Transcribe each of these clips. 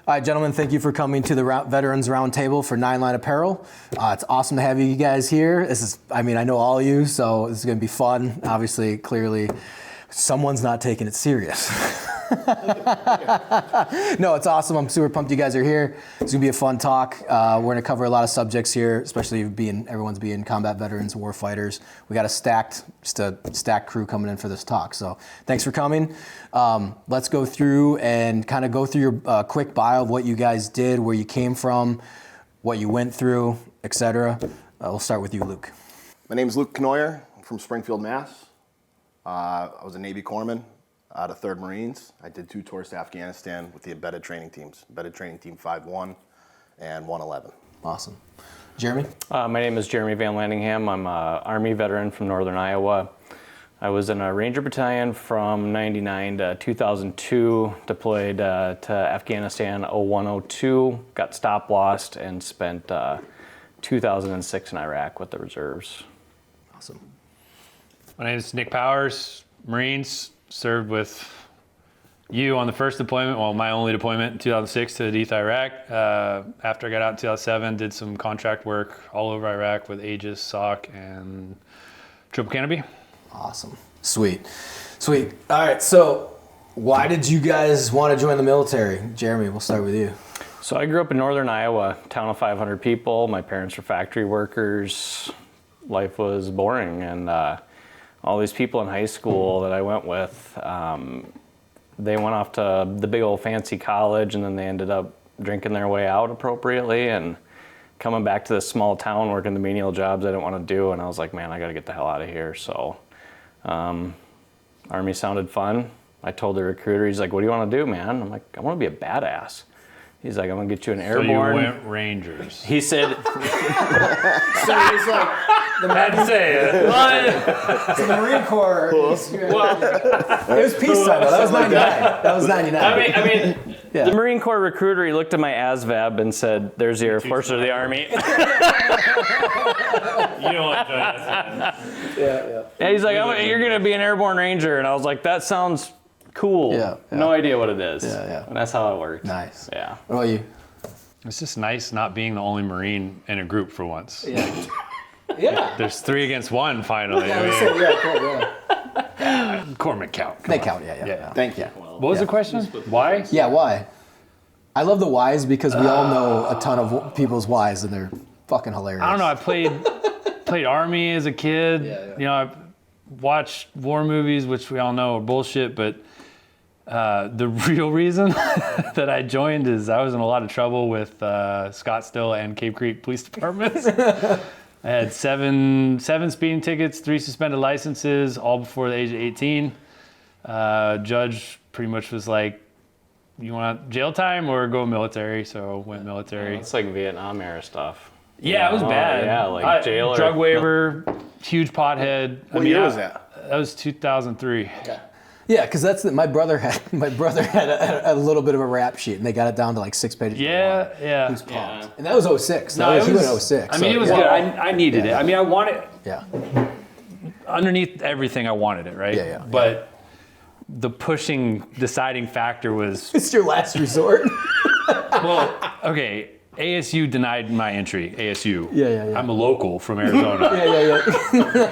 All right, gentlemen, thank you for coming to the Veterans Roundtable for 9 Line Apparel. It's awesome to have you guys here. I know all of you, so this is going to be fun. Obviously, clearly, someone's not taking it serious. No, it's awesome. I'm super pumped you guys are here. It's going to be a fun talk. We're going to cover a lot of subjects here, especially everyone's being combat veterans, warfighters. We got a stacked crew coming in for this talk. So thanks for coming. Let's go through your quick bio of what you guys did, where you came from, what you went through, etc. We'll start with you, Luke. My name is Luke Cournoyer. I'm from Springfield, Mass. I was a Navy Corpsman out of 3rd Marines. I did 2 tours to Afghanistan with the embedded training teams, embedded training team 5-1 and 111. Awesome. Jeremy? My name is Jeremy VanLaningham. I'm an Army veteran from Northern Iowa. I was in a Ranger Battalion from 99 to 2002, deployed to Afghanistan 01-02, got stop-lost, and spent 2006 in Iraq with the reserves. Awesome. My name is Nick Powers, Marines. Served with you on the first deployment, my only deployment in 2006 to Hadith, Iraq. After I got out in 2007, did some contract work all over Iraq with Aegis, SOC, and Triple Canopy. Awesome. Sweet. All right, so why did you guys want to join the military? Jeremy, we'll start with you. So I grew up in Northern Iowa, town of 500 people. My parents were factory workers. Life was boring, and all these people in high school that I went with, they went off to the big old fancy college, and then they ended up drinking their way out appropriately and coming back to this small town working the menial jobs I didn't want to do. And I was like, man, I got to get the hell out of here. So Army sounded fun. I told the recruiter, he's like, what do you want to do, man? I'm like, I want to be a badass. He's like, I'm going to get you an airborne. So you went Rangers. He said. So he's like, I'd say it. the Marine Corps. Well, it was peacetime though. That was 99. I mean, yeah. The Marine Corps recruiter, he looked at my ASVAB and said, there's the Air Force or the Army. You don't want to join us. Yeah. And he's like, you're going to be an airborne ranger. And I was like, that sounds cool. Yeah. No idea what it is. Yeah. And that's how it worked. Nice. Yeah. What about you? It's just nice not being the only Marine in a group for once. Yeah. Yeah. There's 3 against 1 finally. Corpsmen count. They count, yeah. Thank you. What was the question? Why? Yeah, why? I love the whys because we all know a ton of people's whys and they're fucking hilarious. I don't know. I played Army as a kid. Yeah. You know, I watched war movies, which we all know are bullshit, but the real reason that I joined is I was in a lot of trouble with Scottsdale and Cave Creek police departments. I had seven speeding tickets, 3 suspended licenses, all before the age of 18. Judge pretty much was like, you want jail time or go military? So went military. It's like Vietnam era stuff. Yeah, it was bad. Yeah, like jail or... Drug waiver, huge pothead. What year was that? That was 2003. Okay. Yeah, because my brother had a little bit of a rap sheet, and they got it down to like 6 pages. Yeah. He was pumped. And that was 06. No, he went 06. I mean, it was good. I needed it. I mean, I wanted. Yeah. Underneath everything, I wanted it, right? Yeah. But the deciding factor was. It's your last resort. Well, okay. ASU denied my entry. ASU. Yeah. I'm a local from Arizona. Yeah.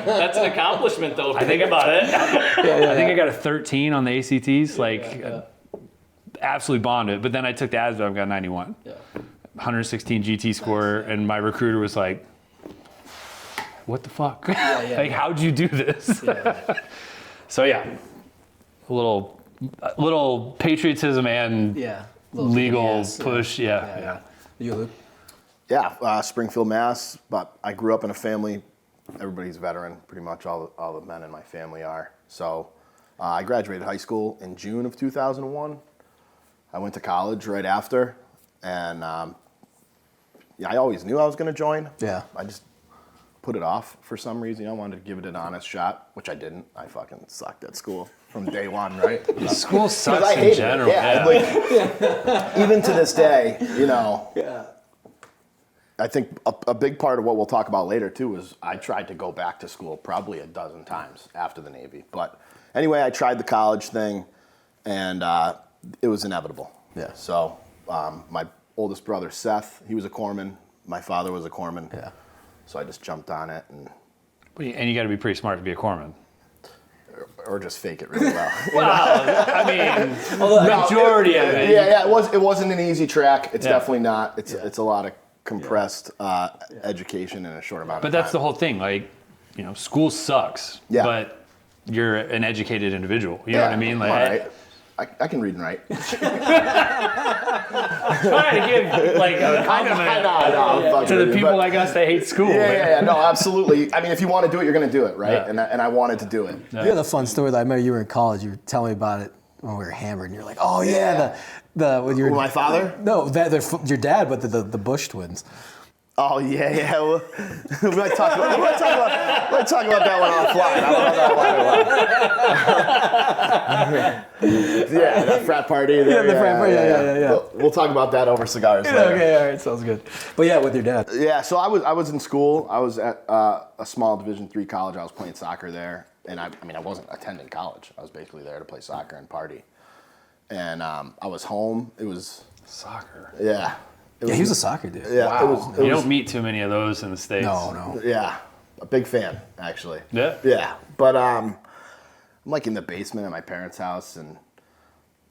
That's an accomplishment, though, if you think about it. I think I got a 13 on the ACTs. Absolutely bombed it. But then I took the ASVAB and got 91. Yeah. 116 GT score, and my recruiter was like, what the fuck? How'd you do this? Yeah. So a little patriotism and legal push. Yeah. You, Luke? Yeah, Springfield, Mass. But I grew up in a family. Everybody's veteran. Pretty much all the men in my family are. So I graduated high school in June of 2001. I went to college right after, and I always knew I was going to join. Yeah. I just put it off for some reason. I wanted to give it an honest shot, which I didn't. I fucking sucked at school from day one, right? School sucks I in hated general. it. Even to this day, Yeah. I think a big part of what we'll talk about later too is I tried to go back to school probably a dozen times after the Navy. But anyway, I tried the college thing, and it was inevitable. Yeah. So My oldest brother, Seth, he was a corpsman. My father was a corpsman. Yeah. So I just jumped on it and you got to be pretty smart to be a corpsman. or just fake it really well. Well, I mean, the majority of it. Yeah, it wasn't an easy track. It's definitely not. It's a lot of compressed education in a short amount of time. But that's the whole thing. Like, school sucks. Yeah. But you're an educated individual. You know what I mean? Like, all right. I can read and write. trying to give like a compliment to the people like us that hate school. Yeah, no, absolutely. I mean, if you want to do it, you're going to do it, right? Yeah. And I wanted to do it. You had a fun story that I remember you were in college. You were telling me about it when we were hammered, and you're like, "Oh yeah, the with your My father? No, your dad, but the Bush twins." Oh yeah. Well, we might talk about that one offline. Yeah, that frat party. There, the frat party. Yeah. We'll talk about that over cigars later. Okay, all right, sounds good. But yeah, with your dad. Yeah, so I was in school. I was at a small Division III college. I was playing soccer there, and I wasn't attending college. I was basically there to play soccer and party. And I was home. It was Soccer. yeah. Yeah, he was a soccer dude. Yeah, Wow. You don't meet too many of those in the States. No. Yeah, a big fan actually. Yeah? Yeah, but I'm like in the basement at my parents' house, and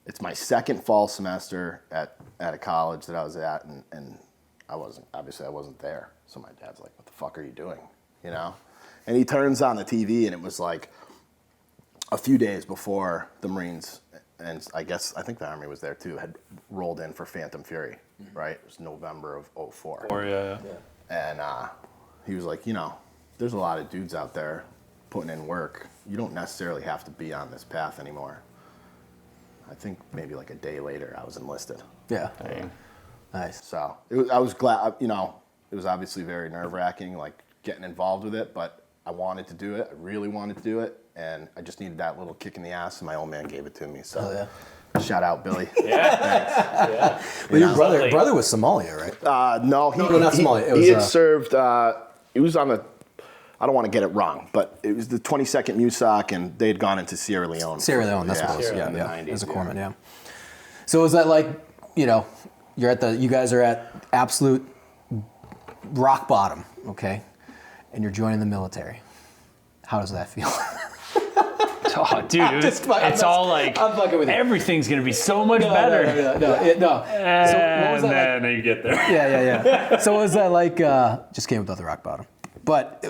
it's my second fall semester at a college that I was at, and I wasn't there. So my dad's like, "What the fuck are you doing?" And he turns on the TV, and it was like a few days before the Marines, and I think the Army was there too, had rolled in for Phantom Fury, right? It was November of 04. Or yeah. And he was like, there's a lot of dudes out there putting in work. You don't necessarily have to be on this path anymore. I think maybe like a day later, I was enlisted. Yeah. Nice. So I was glad, it was obviously very nerve-wracking, like getting involved with it, but I wanted to do it. I really wanted to do it. And I just needed that little kick in the ass, and my old man gave it to me. So shout out, Billy. Yeah. Thanks. Well, your brother was Somalia, right? No, not Somalia. He had served, he was on the, I don't want to get it wrong, but it was the 22nd MUSOC, and they had gone into Sierra Leone. Sierra Leone, that's what it was. in the Yeah, 90s, as a corpsman, yeah. So is that like, you guys are at absolute rock bottom, okay? And you're joining the military. How does that feel? Oh, dude, it's all like I'm fucking with you. everything's gonna be so much better. No. So what was that like? Then you get there. Yeah. So what was that like? Just came up with the rock bottom. But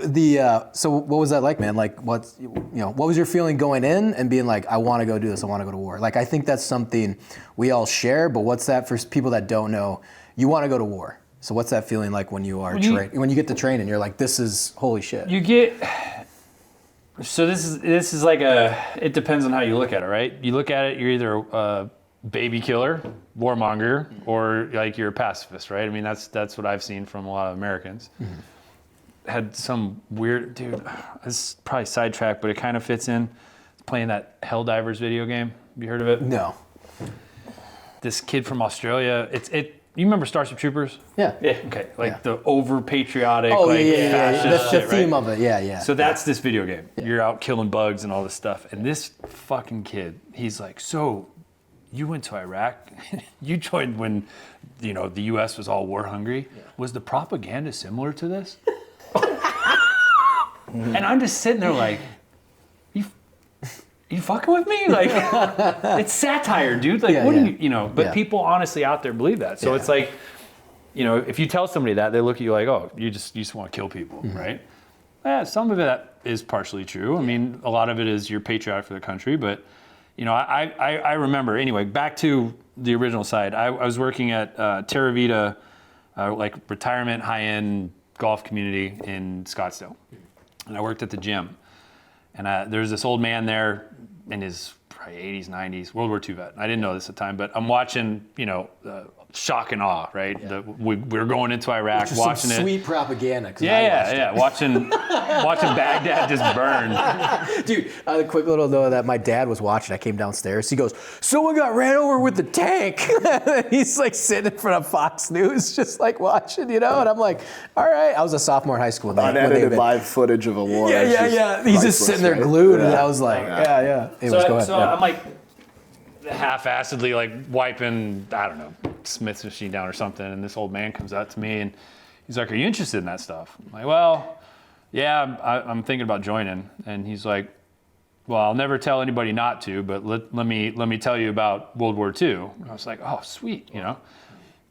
so what was that like, man? Like what was your feeling going in and being like, I want to go do this, I want to go to war? Like I think that's something we all share. But what's that for people that don't know? You want to go to war. So what's that feeling like when you are when you get to train and you're like, this is holy shit? You get. So this is like it depends on how you look at it, right? You look at it, you're either a baby killer, warmonger, or like you're a pacifist, right? I mean, that's what I've seen from a lot of Americans. Mm-hmm. Had some weird, dude, this is probably sidetracked, but it kind of fits in. Playing that Helldivers video game. Have you heard of it? No. This kid from Australia, you remember Starship Troopers? Yeah. Okay, the over patriotic, fascist shit, the theme right? of it, yeah. So that's this video game. Yeah. You're out killing bugs and all this stuff. And this fucking kid, he's like, so you went to Iraq? You joined when, the U.S. was all war hungry. Yeah. Was the propaganda similar to this? And I'm just sitting there like, you fucking with me? Like, it's satire, dude. Like, what do you, but people honestly out there believe that. So it's like, if you tell somebody that, they look at you like, oh, you just want to kill people, right? Yeah, some of it is partially true. I mean, a lot of it is you're patriotic for the country, but, I remember, anyway, back to the original side. I was working at Terra Vita, like retirement, high-end golf community in Scottsdale. And I worked at the gym. And there's this old man there in his probably 80s, 90s, World War II vet. I didn't know this at the time, but I'm watching, shock and awe, right? Yeah. We were going into Iraq, watching some sweet propaganda. Yeah. Watching Baghdad just burn. Dude, a quick little though that my dad was watching. I came downstairs. He goes, "Someone got ran over with the tank." He's like sitting in front of Fox News, just like watching, And I'm like, "All right." I was a sophomore in high school. Unedited live footage of a war. Yeah. He's just sitting there glued, and I was like, yeah. Anyways, go ahead. So I'm like half-assedly like wiping, I don't know, Smith's machine down or something, and this old man comes up to me and he's like, "Are you interested in that stuff?" I'm like, "Well, yeah, I'm thinking about joining." And he's like, "Well, I'll never tell anybody not to, but let me tell you about World War II." And I was like, "Oh, sweet," you know.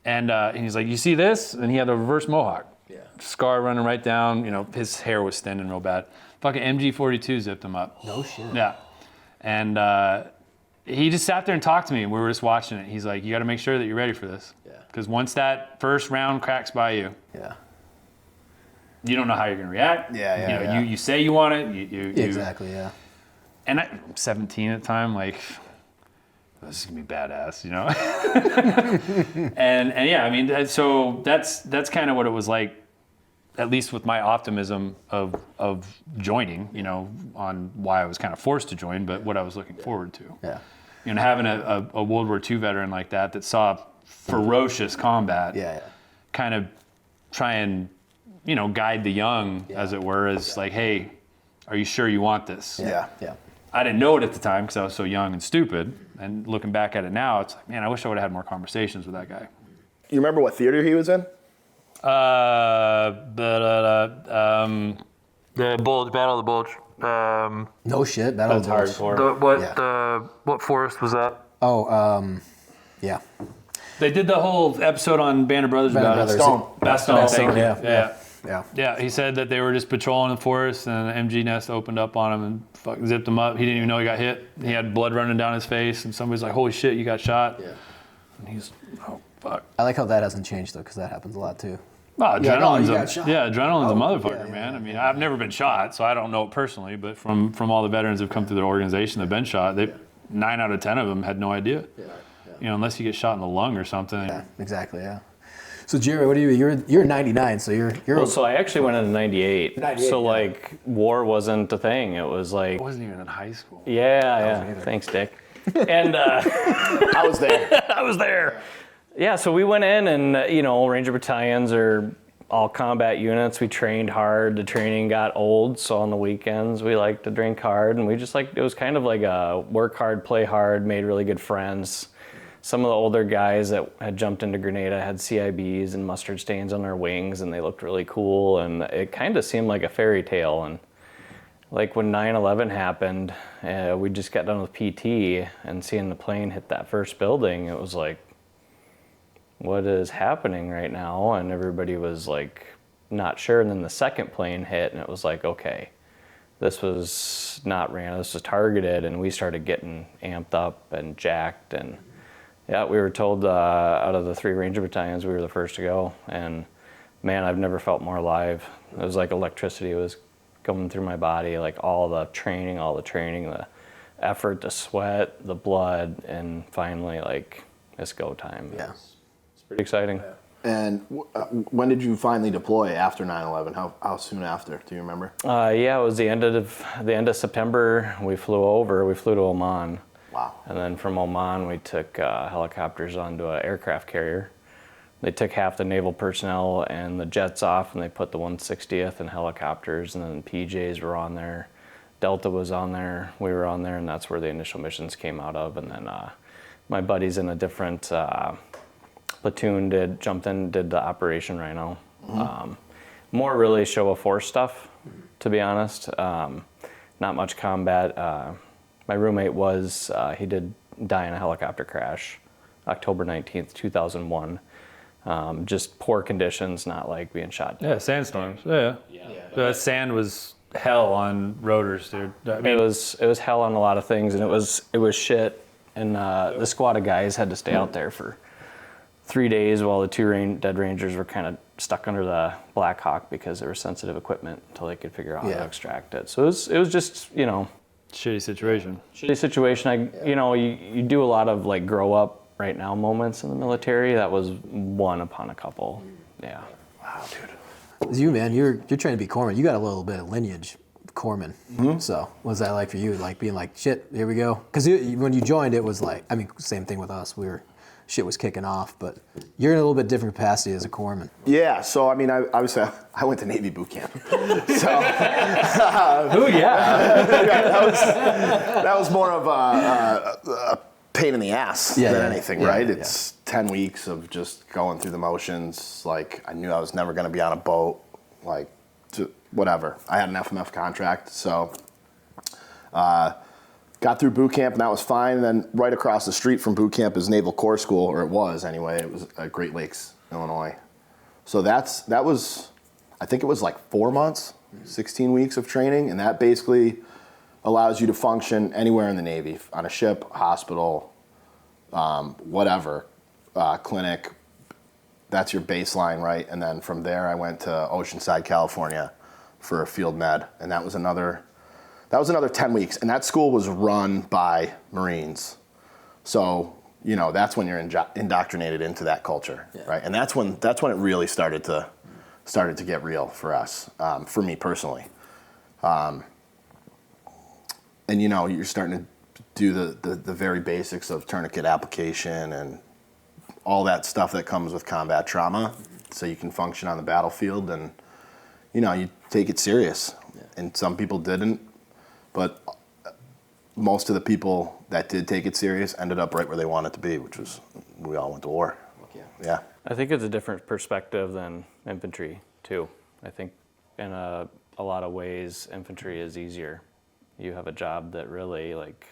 And he's like, "You see this?" And he had a reverse mohawk, scar running right down. You know, his hair was thinning real bad. Fucking MG42 zipped him up. No shit. Yeah, and he just sat there and talked to me, and we were just watching it. He's like, "You got to make sure that you're ready for this, because once that first round cracks by you, you don't know how you're gonna react. You say you want it. You Exactly. Yeah. And I'm 17 at the time, like, this is gonna be badass, you know. and yeah, I mean, so that's kind of what it was like, at least with my optimism of joining, you know, on why I was kind of forced to join, but what I was looking forward to. Yeah. You know, having a World War II veteran like that saw ferocious combat, kind of try and, you know, guide the young, as it were, as like, hey, are you sure you want this? Yeah. I didn't know it at the time because I was so young and stupid. And looking back at it now, it's like, man, I wish I would have had more conversations with that guy. You remember what theater he was in? The Bulge, Battle of the Bulge. No shit. Battle of the Bulge. What forest was that? Oh, yeah. They did the whole episode on Band of Brothers about it. Bastogne. Thank you. Yeah. Yeah, he said that they were just patrolling the forest and an MG nest opened up on him and fucking zipped him up. He didn't even know he got hit. He had blood running down his face and somebody's like, "Holy shit, you got shot." Yeah. And he's, "Oh, fuck." I like how that hasn't changed though, because that happens a lot too. Well, adrenaline's you got shot. adrenaline's a motherfucker, man. I mean, I've never been shot, so I don't know it personally, but from all the veterans who've come through their organization that've been shot, 9 out of 10 of them had no idea. You know, unless you get shot in the lung or something. Yeah, exactly, yeah. So Jerry, what are you? You're 99, so you're. Well, so I actually went in 98. So like war wasn't a thing. It was like. I wasn't even in high school. Yeah. Thanks, Dick. And I was there. I was there. Yeah, so we went in and, you know, Ranger battalions are all combat units. We trained hard. The training got old, so on the weekends we liked to drink hard. And we just it was kind of like a work hard, play hard, made really good friends. Some of the older guys that had jumped into Grenada had CIBs and mustard stains on their wings, and they looked really cool. And it kind of seemed like a fairy tale. And like when 9/11 happened, we just got done with PT, and seeing the plane hit that first building, it was like, what is happening right now? And everybody was like not sure. And then the second plane hit, and it was like, okay, this was not random, this was targeted. And we started getting amped up and jacked. And yeah, we were told out of the 3 Ranger battalions, we were the first to go. And man, I've never felt more alive. It was like electricity was coming through my body, like all the training, the effort, the sweat, the blood, and finally like it's go time. Yeah. It's pretty exciting. And when did you finally deploy after 9/11? How soon after? Do you remember? Yeah, it was the end of September. We flew to Oman. Wow. And then from Oman, we took helicopters onto an aircraft carrier. They took half the naval personnel and the jets off, and they put the 160th in helicopters, and then PJs were on there. Delta was on there, we were on there, and that's where the initial missions came out of. And then my buddies in a different platoon jumped in, did the Operation Rhino. Mm-hmm. More really show of force stuff, to be honest. Not much combat. My roommate he did die in a helicopter crash, October 19th, 2001. Just poor conditions, not like being shot. Yeah, sandstorms. Yeah. The sand was hell on rotors, dude. I mean, it was hell on a lot of things, and it was shit. And the squad of guys had to stay out there for 3 days while the 2 dead Rangers were kind of stuck under the Black Hawk because there was sensitive equipment until they could figure out how to extract it. So it was just, you know, shitty situation. You do a lot of like grow up right now moments in the military. That was one upon a couple. Yeah. Wow, dude. You, man, you're trying to be corpsman. You got a little bit of lineage, corpsman. Mm-hmm. So what's that like for you? Like being like, shit, here we go. Because when you joined, it was like, I mean, same thing with us. Shit was kicking off, but you're in a little bit different capacity as a corpsman. Yeah, so I mean, I went to Navy boot camp. So, that was more of a pain in the ass Yeah, than yeah, anything, yeah, right? yeah. It's 10 weeks of just going through the motions. Like, I knew I was never going to be on a boat, like, whatever. I had an FMF contract, so got through boot camp, and that was fine. And then right across the street from boot camp is Naval Corps School, or it was anyway. It was at Great Lakes, Illinois. So that was, I think it was like 4 months, 16 weeks of training, and that basically allows you to function anywhere in the Navy, on a ship, hospital, whatever, clinic. That's your baseline, right? And then from there, I went to Oceanside, California for a field med, and that was another 10 weeks. And that school was run by Marines. So, you know, that's when you're indoctrinated into that culture, right? And that's when it really started to get real for us, for me personally. And, you know, you're starting to do the very basics of tourniquet application and all that stuff that comes with combat trauma, so you can function on the battlefield, and, you know, you take it serious. And some people didn't, but most of the people that did take it serious ended up right where they wanted to be, which was, we all went to war. Yeah. I think it's a different perspective than infantry, too. I think in a lot of ways, infantry is easier. You have a job that really, like,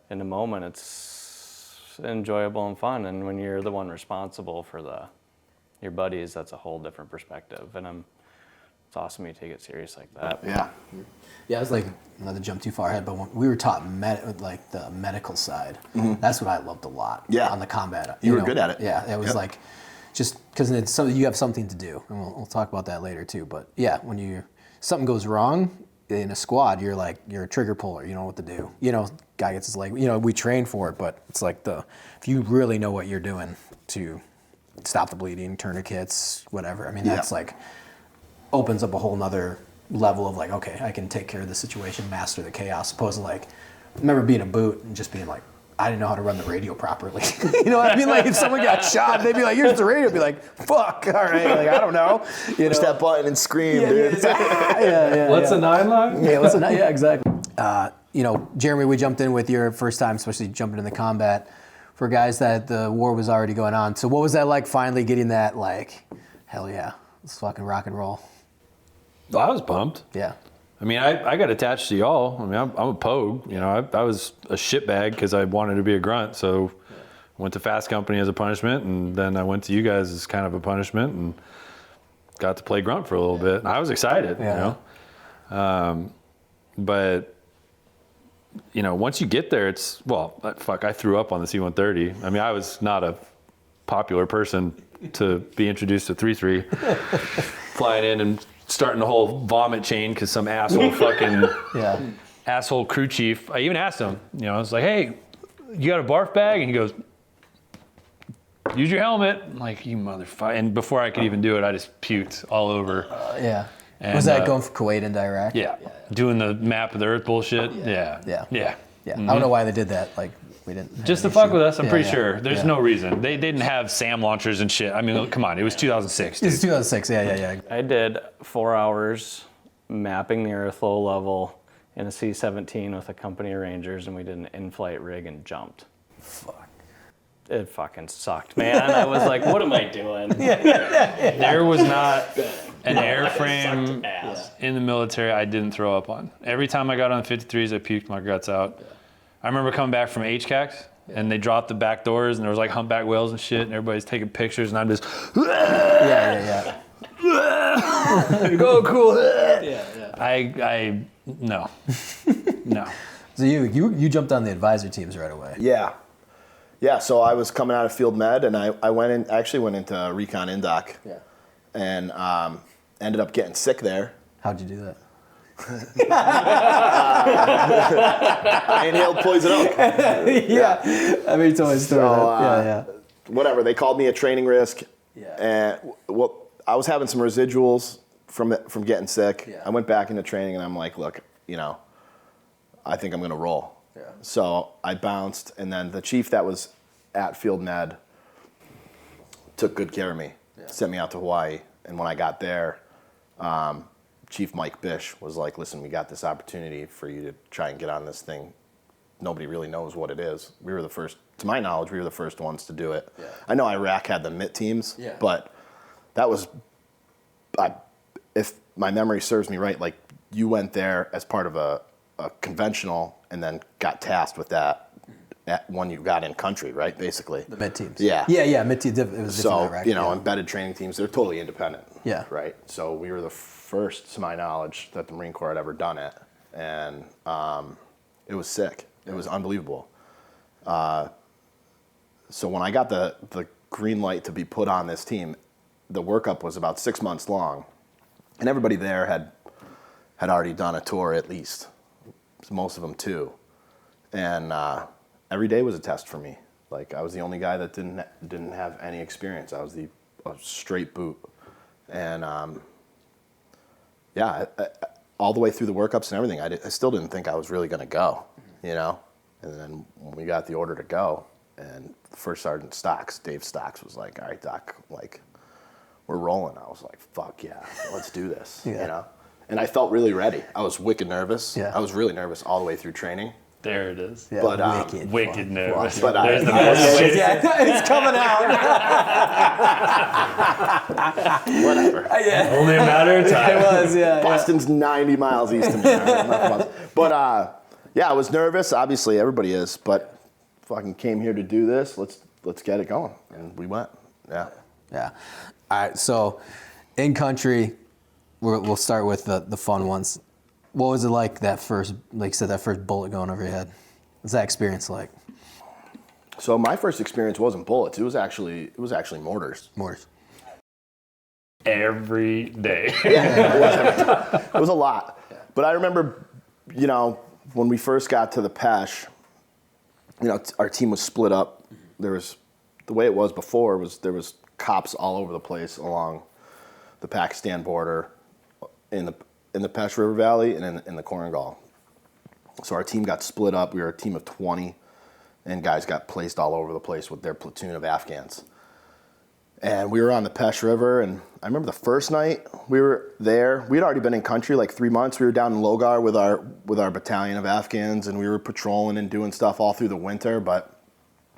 in the moment, it's enjoyable and fun. And when you're the one responsible for your buddies, that's a whole different perspective. And it's awesome you take it serious like that. Yeah. Yeah, I was like, not to jump too far ahead, but when we were taught like the medical side. That's what I loved a lot. Yeah. On the combat. You were good at it. Yeah, it was like, just because it's so you have something to do, and we'll talk about that later too. But yeah, when something goes wrong in a squad, you're a trigger puller. You know what to do. You know, guy gets his leg. You know, we train for it, but it's like if you really know what you're doing to stop the bleeding, tourniquets, whatever. I mean, that's like opens up a whole nother level of like, okay, I can take care of the situation, master the chaos. Opposed to like, I remember being a boot and just being like, I didn't know how to run the radio properly. You know what I mean? Like if someone got shot, they'd be like, here's the radio. I'd be like, fuck, all right. Like, I don't know. You Push know? that button and scream, Yeah, dude. What's a 9 line? Yeah, exactly. You know, Jeremy, we jumped in with your first time, especially jumping in the combat for guys that the war was already going on. So what was that like finally getting that like, hell yeah, let's fucking rock and roll? I was pumped. Yeah. I mean, I got attached to y'all. I mean, I'm a pogue. You know, I was a shitbag because I wanted to be a grunt. So I went to Fast Company as a punishment, and then I went to you guys as kind of a punishment, and got to play grunt for a little bit. And I was excited, you know. But, you know, once you get there, I threw up on the C-130. I mean, I was not a popular person to be introduced to 3-3. Flying in and starting the whole vomit chain because some asshole asshole crew chief. I even asked him, you know, I was like, hey, you got a barf bag? And he goes, use your helmet. I'm like, you motherfucker. And before I could even do it, I just puked all over. And, was that going for Kuwait and Iraq? Yeah. Doing the map of the earth bullshit. Yeah. I don't know why they did that. Like, we didn't. Just to fuck with us, I'm pretty sure. There's no reason. They didn't have SAM launchers and shit. I mean, come on. It was 2006. Dude. It's 2006. Yeah. I did 4 hours mapping the airflow level in a C-17 with a company of Rangers, and we did an in-flight rig and jumped. Fuck. It fucking sucked, man. I was like, what am I doing? There was not an airframe in the military I didn't throw up on. Every time I got on 53s, I puked my guts out. I remember coming back from HCACs, and they dropped the back doors, and there was like humpback whales and shit, and everybody's taking pictures, and I'm just, go cool. No. So you jumped on the advisor teams right away. Yeah, so I was coming out of field med, and I actually went into recon indoc, and ended up getting sick there. How'd you do that? I inhaled poison oak. I mean, you told me a story. Whatever, they called me a training risk, and I was having some residuals from getting sick. I went back into training, and I'm like, look, you know, I think I'm gonna roll. So I bounced, and then the chief that was at field med took good care of me, sent me out to Hawaii, and when I got there, Chief Mike Bish was like, listen, we got this opportunity for you to try and get on this thing nobody really knows what it is. We were the first, to my knowledge, we were the first ones to do it. Yeah. I know Iraq had the MIT teams, Yeah. but that was, if my memory serves me right, like you went there as part of a conventional and then got tasked with that when you got in country, right? Basically. The mid teams. Yeah. Yeah. Mid teams. It was different in So, Iraq, you know, yeah. embedded training teams, they're totally independent. Yeah. Right? So we were the first, to my knowledge, that the Marine Corps had ever done it. And it was sick. It was unbelievable. So when I got the green light to be put on this team, the workup was about 6 months long. And everybody there had already done a tour at least. Most of them too. And every day was a test for me. Like I was the only guy that didn't have any experience. I was a straight boot. And all the way through the workups and everything, I still didn't think I was really going to go, you know? And then when we got the order to go, and First Sergeant Stocks, Dave Stocks, was like, all right, Doc, like, we're rolling. I was like, fuck yeah, let's do this, Yeah. you know? And I felt really ready. I was wicked nervous. Yeah. I was really nervous all the way through training. There it is. Yeah, But, Wicked nervous. But There's the I, Yeah, it's coming out. whatever. Yeah. Only a matter of It time. was, yeah. Boston's 90 miles east of me. But yeah, I was nervous. Obviously, everybody is. But fucking came here to do this. Let's get it going, and we went. Yeah. Yeah. All right. So, in country, we'll start with the fun ones. What was it like that first, like you said, that first bullet going over your head? What's that experience like? So my first experience wasn't bullets. It was actually mortars. Mortars. Every day. It was a lot. But I remember, you know, when we first got to the Pesh, you know, our team was split up. There was, the way it was before was there was cops all over the place along the Pakistan border, in the Pesh River Valley, and in the Cournoyer. So our team got split up. We were a team of 20, and guys got placed all over the place with their platoon of Afghans. And we were on the Pesh River, and I remember the first night we were there. We'd already been in country like 3 months. We were down in Logar with our battalion of Afghans, and we were patrolling and doing stuff all through the winter. But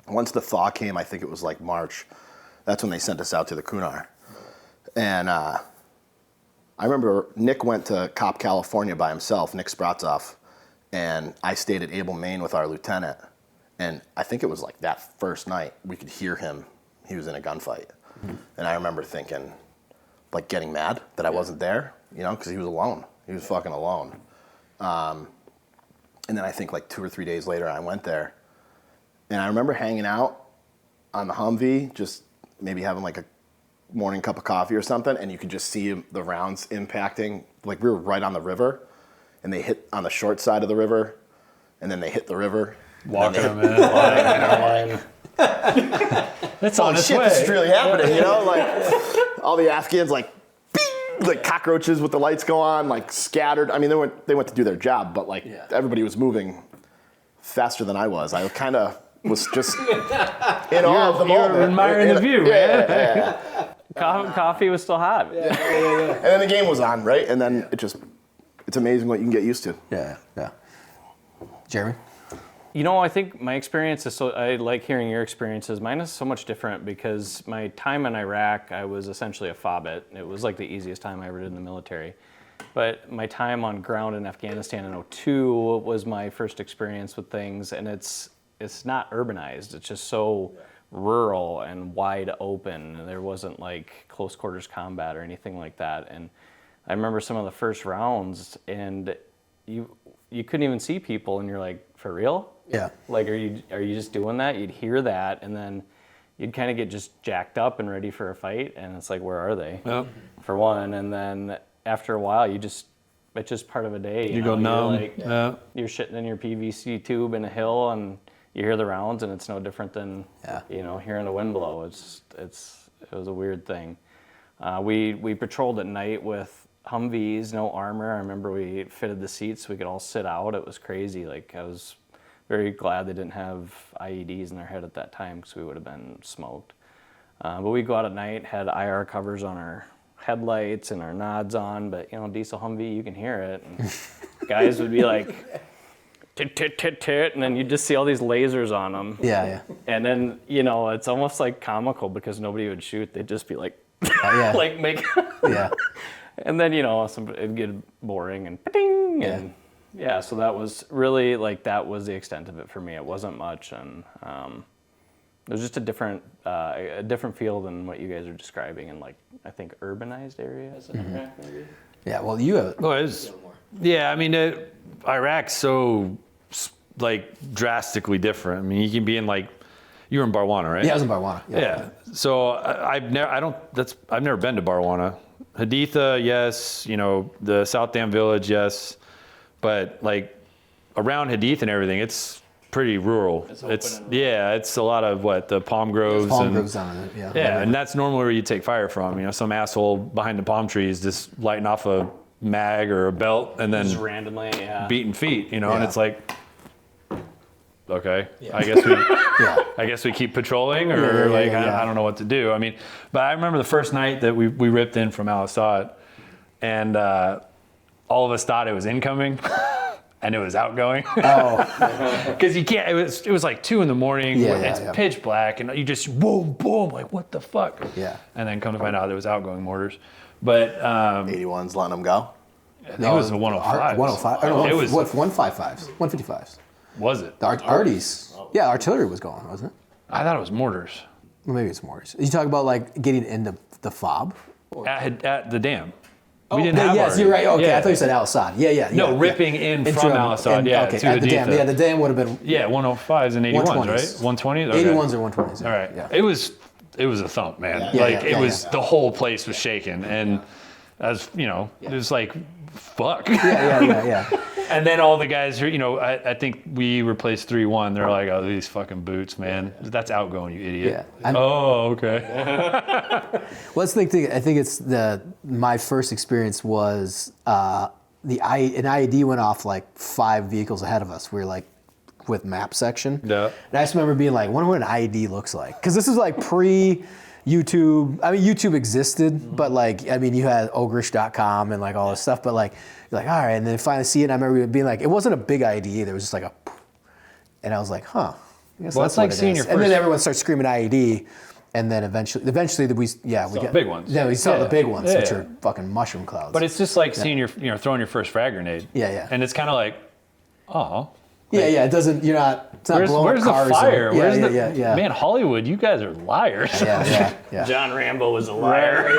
once the thaw came, I think it was like March, that's when they sent us out to the Cournoyer. And I remember Nick went to Cop, California by himself, Nick Spratzov, and I stayed at Able, Maine with our lieutenant. And I think it was like that first night, we could hear him. He was in a gunfight. Mm-hmm. And I remember thinking, like getting mad that I wasn't there, you know, because he was alone. He was fucking alone. And then I think like 2 or 3 days later, I went there. And I remember hanging out on the Humvee, just maybe having like a morning cup of coffee or something, and you could just see the rounds impacting. Like we were right on the river, and they hit on the short side of the river, and then they hit the river. Walking them in. It's on its Shit, way. this is really happening, you know? Like all the Afghans, like, bing, like cockroaches with the lights go on, like scattered. I mean, they went to do their job, but like everybody was moving faster than I was. I kind of was just in awe of the moment. You're admiring the view, man. Yeah. Coffee was still hot. And then the game was on, right? And then it's amazing what you can get used to. Yeah. Jeremy? You know, I think my experience is I like hearing your experiences. Mine is so much different because my time in Iraq, I was essentially a FOBIT. It was like the easiest time I ever did in the military. But my time on ground in Afghanistan in 2002 was my first experience with things, and it's not urbanized. It's just so rural and wide open. There wasn't like close quarters combat or anything like that. And I remember some of the first rounds, and you couldn't even see people, and you're like, for real? Yeah. Like, are you just doing that? You'd hear that, and then you'd kind of get just jacked up and ready for a fight, and it's like, where are they? Yep. For one, and then after a while, it's just part of a day. You go numb. You're, like, you're shitting in your PVC tube in a hill, and you hear the rounds, and it's no different than hearing the wind blow. It was a weird thing. We patrolled at night with Humvees, no armor. I remember we fitted the seats so we could all sit out. It was crazy. Like, I was very glad they didn't have IEDs in their head at that time because we would have been smoked. But we'd go out at night, had IR covers on our headlights and our nods on, but diesel Humvee, you can hear it. And guys would be like tit, tit, tit, tit, and then you just see all these lasers on them. Yeah. And then, it's almost like comical because nobody would shoot. They'd just be like, Yeah. like make. Yeah. And then, it'd get boring and ding. And yeah, so that was really that was the extent of it for me. It wasn't much. And it was just a different feel than what you guys are describing in I think urbanized areas in Iraq maybe. Yeah. Well, you have. Well, I mean, Iraq's so drastically different. I mean, you can be in you were in Barwana, right? Yeah, I was in Barwana. Yeah. So I've never been to Barwana. Haditha, yes. The South Dam village, yes. But around Hadith and everything, it's pretty rural. It's a lot of the palm groves. Palm groves down in it. Yeah. Yeah, and that's normally where you take fire from. Some asshole behind the palm trees just lighting off a mag or a belt and then Just randomly, beating feet. And Yeah. it's okay. Yeah. I guess we keep patrolling, or Yeah. I don't know what to do. I mean, but I remember the first night that we ripped in from Al Assad, and all of us thought it was incoming, and it was outgoing. Oh. Because you can't. It was 2 a.m. It's Yeah. pitch black, and you just boom, boom, what the fuck? Yeah. And then come to find out it was outgoing mortars. But 81's letting them go. I think it was a 105. 105. Or no, It was- 155s. 155s. Was it? The Arties. Yeah, artillery was going, wasn't it? I thought it was mortars Well, maybe it's mortars. You talk about getting into the fob? at the dam. We didn't Yeah, have yes, ours. you're right. Okay, Yeah. I thought you said Al Assad. Yeah. No, ripping in from Al Assad, Okay, to at the dam. Haditha. Yeah, the dam would have been. Yeah, 105s and 81s, 120s. right? 120s? Okay. 81s or 120s. All right. Yeah. It was a thump, man. Yeah, It was the whole place was shaking, and as it was fuck. Yeah. And then all the guys who, I think we replaced 3-1. They're like, oh, these fucking boots, man. That's outgoing, you idiot. Yeah. Oh, okay. Well, that's the thing. I think it's my first experience was an IED went off 5 vehicles ahead of us. We were with map section. Yeah. And I just remember being wonder what an IED looks like. Because this is pre YouTube. I mean, YouTube existed, but you had ogrish.com and all this stuff, but you're all right, and then finally see it, and I remember being it wasn't a big IED either, it was just a, and I was huh. I guess Well, that's it's like what it seeing is. your And then first- everyone starts screaming IED, and then eventually we got the big ones. Yeah, we saw Yeah. the big ones, Yeah, which yeah. are fucking mushroom clouds. But it's just seeing your, throwing your first frag grenade. Yeah. And it's kind of oh. yeah, it doesn't. You're not. It's not blowing Where's up the cars. fire? Yeah. Man, Hollywood, you guys are liars. Yeah. John Rambo was a liar.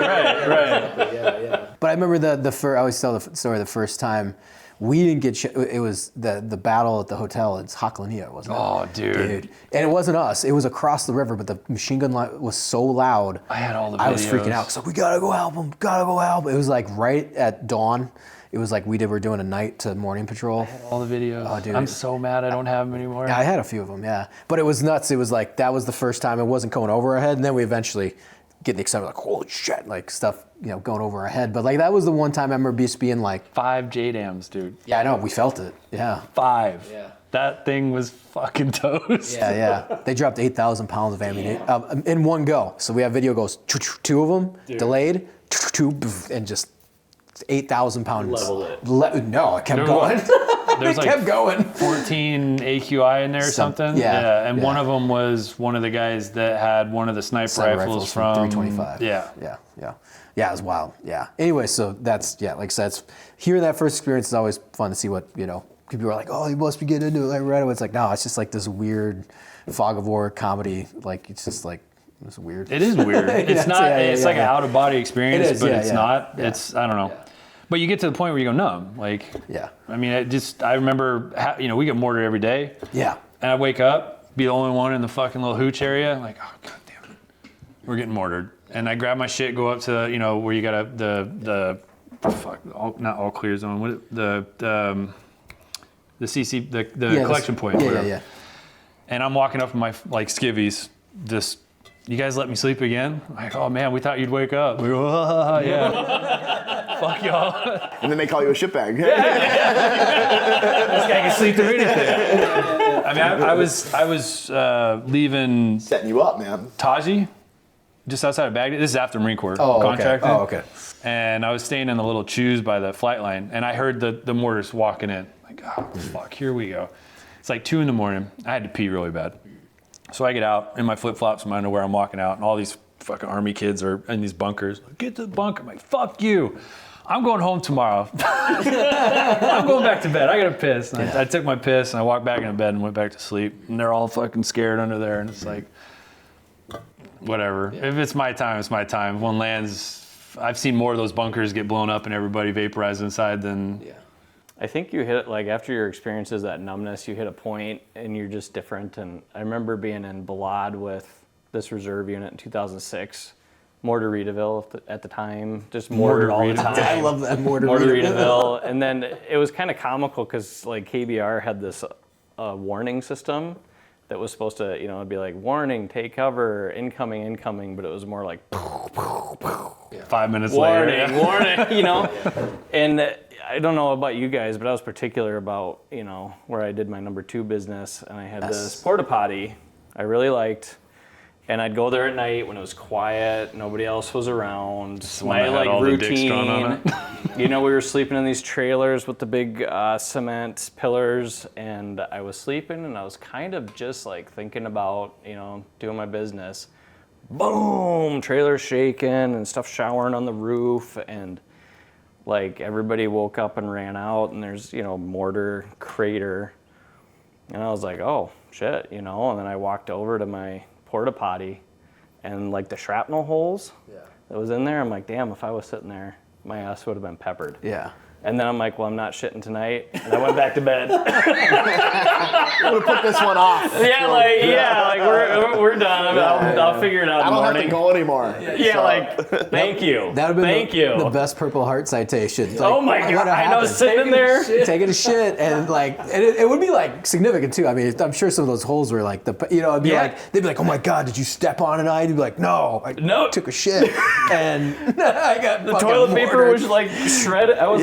Right. But I remember I always tell the story the first time we didn't get it was the battle at the hotel in Haklania, wasn't it? Oh, dude. And it wasn't us. It was across the river, but the machine gun was so loud. I had all the videos. I was freaking out. So we gotta go help them. Gotta go help. It was right at dawn. It was we're doing a night to morning patrol. All the videos. Oh, dude. I'm so mad I don't have them anymore. Yeah, I had a few of them, yeah. But it was nuts. It was that was the first time it wasn't going over our head, and then we eventually get the excitement, holy shit, stuff, going over our head. But that was the one time I remember just being 5 JDAMs, dude. yeah, I know, we felt it, yeah. 5. Yeah. That thing was fucking toast. Yeah. They dropped 8,000 pounds of ammunition in one go. So we have video goes, 2 of them, delayed, and just 8,000 pounds. Leveled it. No, it kept going. There's It kept going. 14 AQI in there or something. yeah, And yeah. one of them was one of the guys that had one of the sniper rifles from 325. Yeah. Yeah, it was wild. Yeah. Anyway, so that's, like I said, hearing that first experience is always fun to see what, people are like, oh, you must be getting into it right away. It's no, it's just this weird fog of war comedy. It's just it's weird. It is weird. It's not, it's an out of body experience, It is, but yeah, it's yeah. not. Yeah. It's, I don't know. Yeah. But you get to the point where you go numb. Yeah. I mean, I remember, we get mortared every day. Yeah. And I wake up, be the only one in the fucking little hooch area. I'm oh, God damn it. We're getting mortared. And I grab my shit, go up to, where you got not all clear zone. What the CC, the collection point. Yeah. And I'm walking up with my skivvies, you guys let me sleep again? I'm oh man, we thought you'd wake up. We go, yeah. Fuck y'all. And then they call you a shitbag. This guy can sleep through anything. I mean, I was leaving Setting you up, man. Taji, just outside of Baghdad. This is after Marine Corps contracted. contracted. And I was staying in the little choose by the flight line, and I heard the mortars walking in. like, oh, fuck, here we go. It's like 2 a.m. I had to pee really bad. So I get out in my flip-flops and my underwear. I'm walking out, and all these fucking Army kids are in these bunkers. Get to the bunker. I'm like, fuck you. I'm going home tomorrow. I'm going back to bed. I got to piss. And I took my piss, and I walked back into bed and went back to sleep. And they're all fucking scared under there. And it's like, whatever. If it's my time, it's my time. One lands, I've seen more of those bunkers get blown up and everybody vaporized inside than... Yeah. I think you hit, like, after your experiences, that numbness, you hit a point and you're just different. And I remember being in Balad with this reserve unit in 2006, Mortar-Reedaville at the time, just mortar all the time. I love that Mortar-Reedaville. Mortar-Reedaville. And then it was kind of comical because, like, KBR had this warning system that was supposed to, you know, it'd be like, warning, take cover, incoming, but it was more like, 5 minutes warning, later. warning, you know? And I don't know about you guys, but I was particular about, you know, where I did my number 2 business, and I had this porta potty I really liked, and I'd go there at night when it was quiet, nobody else was around. My like routine, you know, we were sleeping in these trailers with the big cement pillars, and I was sleeping, and I was kind of just like thinking about, you know, doing my business. Boom, trailers shaking and stuff showering on the roof, and like everybody woke up and ran out, and there's, you know, mortar crater. And I was like, oh shit, you know, and then I walked over to my porta potty, and like the shrapnel holes that was in there, I'm like, damn, if I was sitting there, my ass would have been peppered. Yeah. And then I'm like, well, I'm not shitting tonight. And I went back to bed. I'm gonna put this one off. Like we're done. I'll figure it out in the morning. I don't have to go anymore. Yeah, like, thank you. That would have been the you. best Purple Heart citation. Like, Oh my God, I know, sitting there. taking a shit, and like, and it would be like significant too. I mean, I'm sure some of those holes were like you know, it'd be like, they'd be like, oh my God, did you step on an eye? You'd be like, no, I took a shit, and I got the toilet paper was like shredded. I was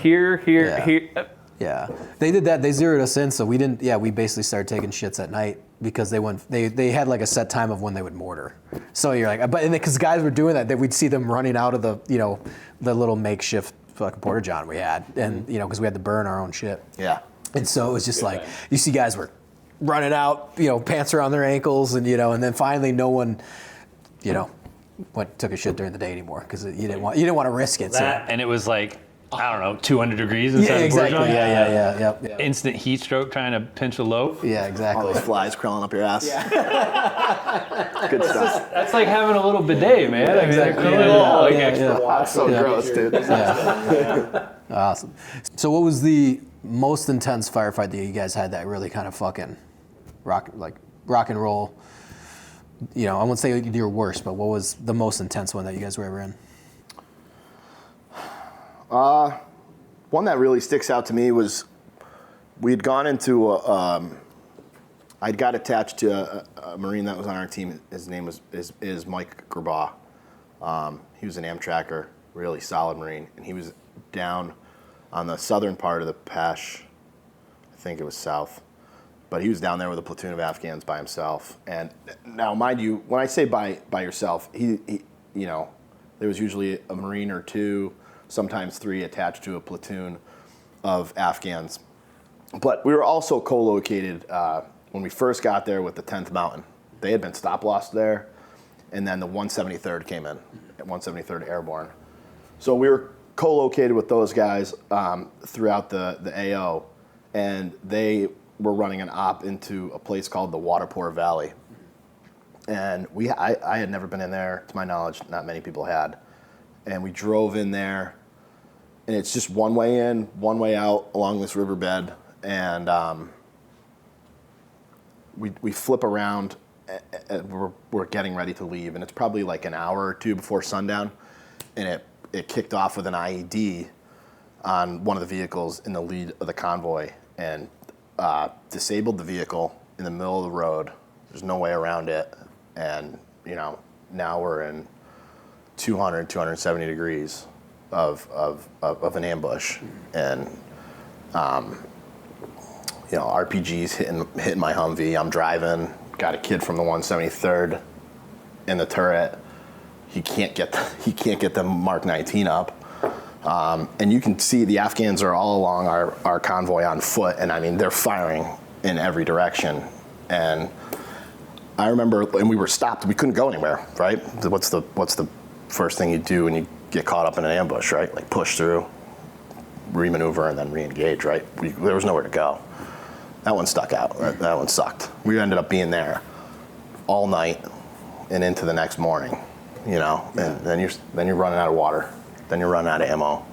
here. Yeah, they did that. They zeroed us in, so we didn't. Yeah, we basically started taking shits at night because they had like a set time of when they would mortar. So you're like, but because guys were doing that, we'd see them running out of the, you know, the little makeshift fucking porta john we had, and you know, because we had to burn our own shit. Yeah. And so it was just like, you see guys were running out, you know, pants around their ankles, and you know, and then finally no one, you know, took a shit during the day anymore because you didn't want to risk it. And it was like, I don't know, 200 degrees inside the porta john. Yeah. Instant heat stroke trying to pinch a loaf. Yeah, exactly. All those flies crawling up your ass. Yeah. Good stuff. That's like having a little bidet, man. I mean, Exactly. That's so gross, dude. Awesome. So what was the most intense firefight that you guys had that really kind of fucking rock and roll? You know, I won't say your worst, but what was the most intense one that you guys were ever in? One that really sticks out to me was we'd gone into I'd got attached to a Marine that was on our team. His name is Mike Gerbaugh. He was an Amtracker, really solid Marine, and he was down on the southern part of the Pash. I think it was south, but he was down there with a platoon of Afghans by himself. And now, mind you, when I say by yourself, he you know, there was usually a Marine or two, sometimes 3 attached to a platoon of Afghans. But we were also co-located when we first got there with the 10th Mountain. They had been stop-lossed there, and then the 173rd came in, 173rd Airborne. So we were co-located with those guys throughout the AO, and they were running an op into a place called the Waterpoor Valley. And I had never been in there, to my knowledge, not many people had. And we drove in there, and it's just one way in, one way out along this riverbed. And we flip around, and we're getting ready to leave. And it's probably like an hour or two before sundown. And it kicked off with an IED on one of the vehicles in the lead of the convoy and disabled the vehicle in the middle of the road. There's no way around it. And, you know, now we're in 200, 270 degrees of an ambush, and you know, RPGs hitting my Humvee. I'm driving, got a kid from the 173rd in the turret. He can't get the Mark 19 up. And you can see the Afghans are all along our convoy on foot, and I mean, they're firing in every direction. And I remember, and we were stopped, we couldn't go anywhere, right? What's the first thing you do when you get caught up in an ambush, right? Like push through, remaneuver, and then re-engage, right? There was nowhere to go. That one stuck out, right? That one sucked. We ended up being there all night and into the next morning, you know, and then you're running out of water, then you're running out of ammo,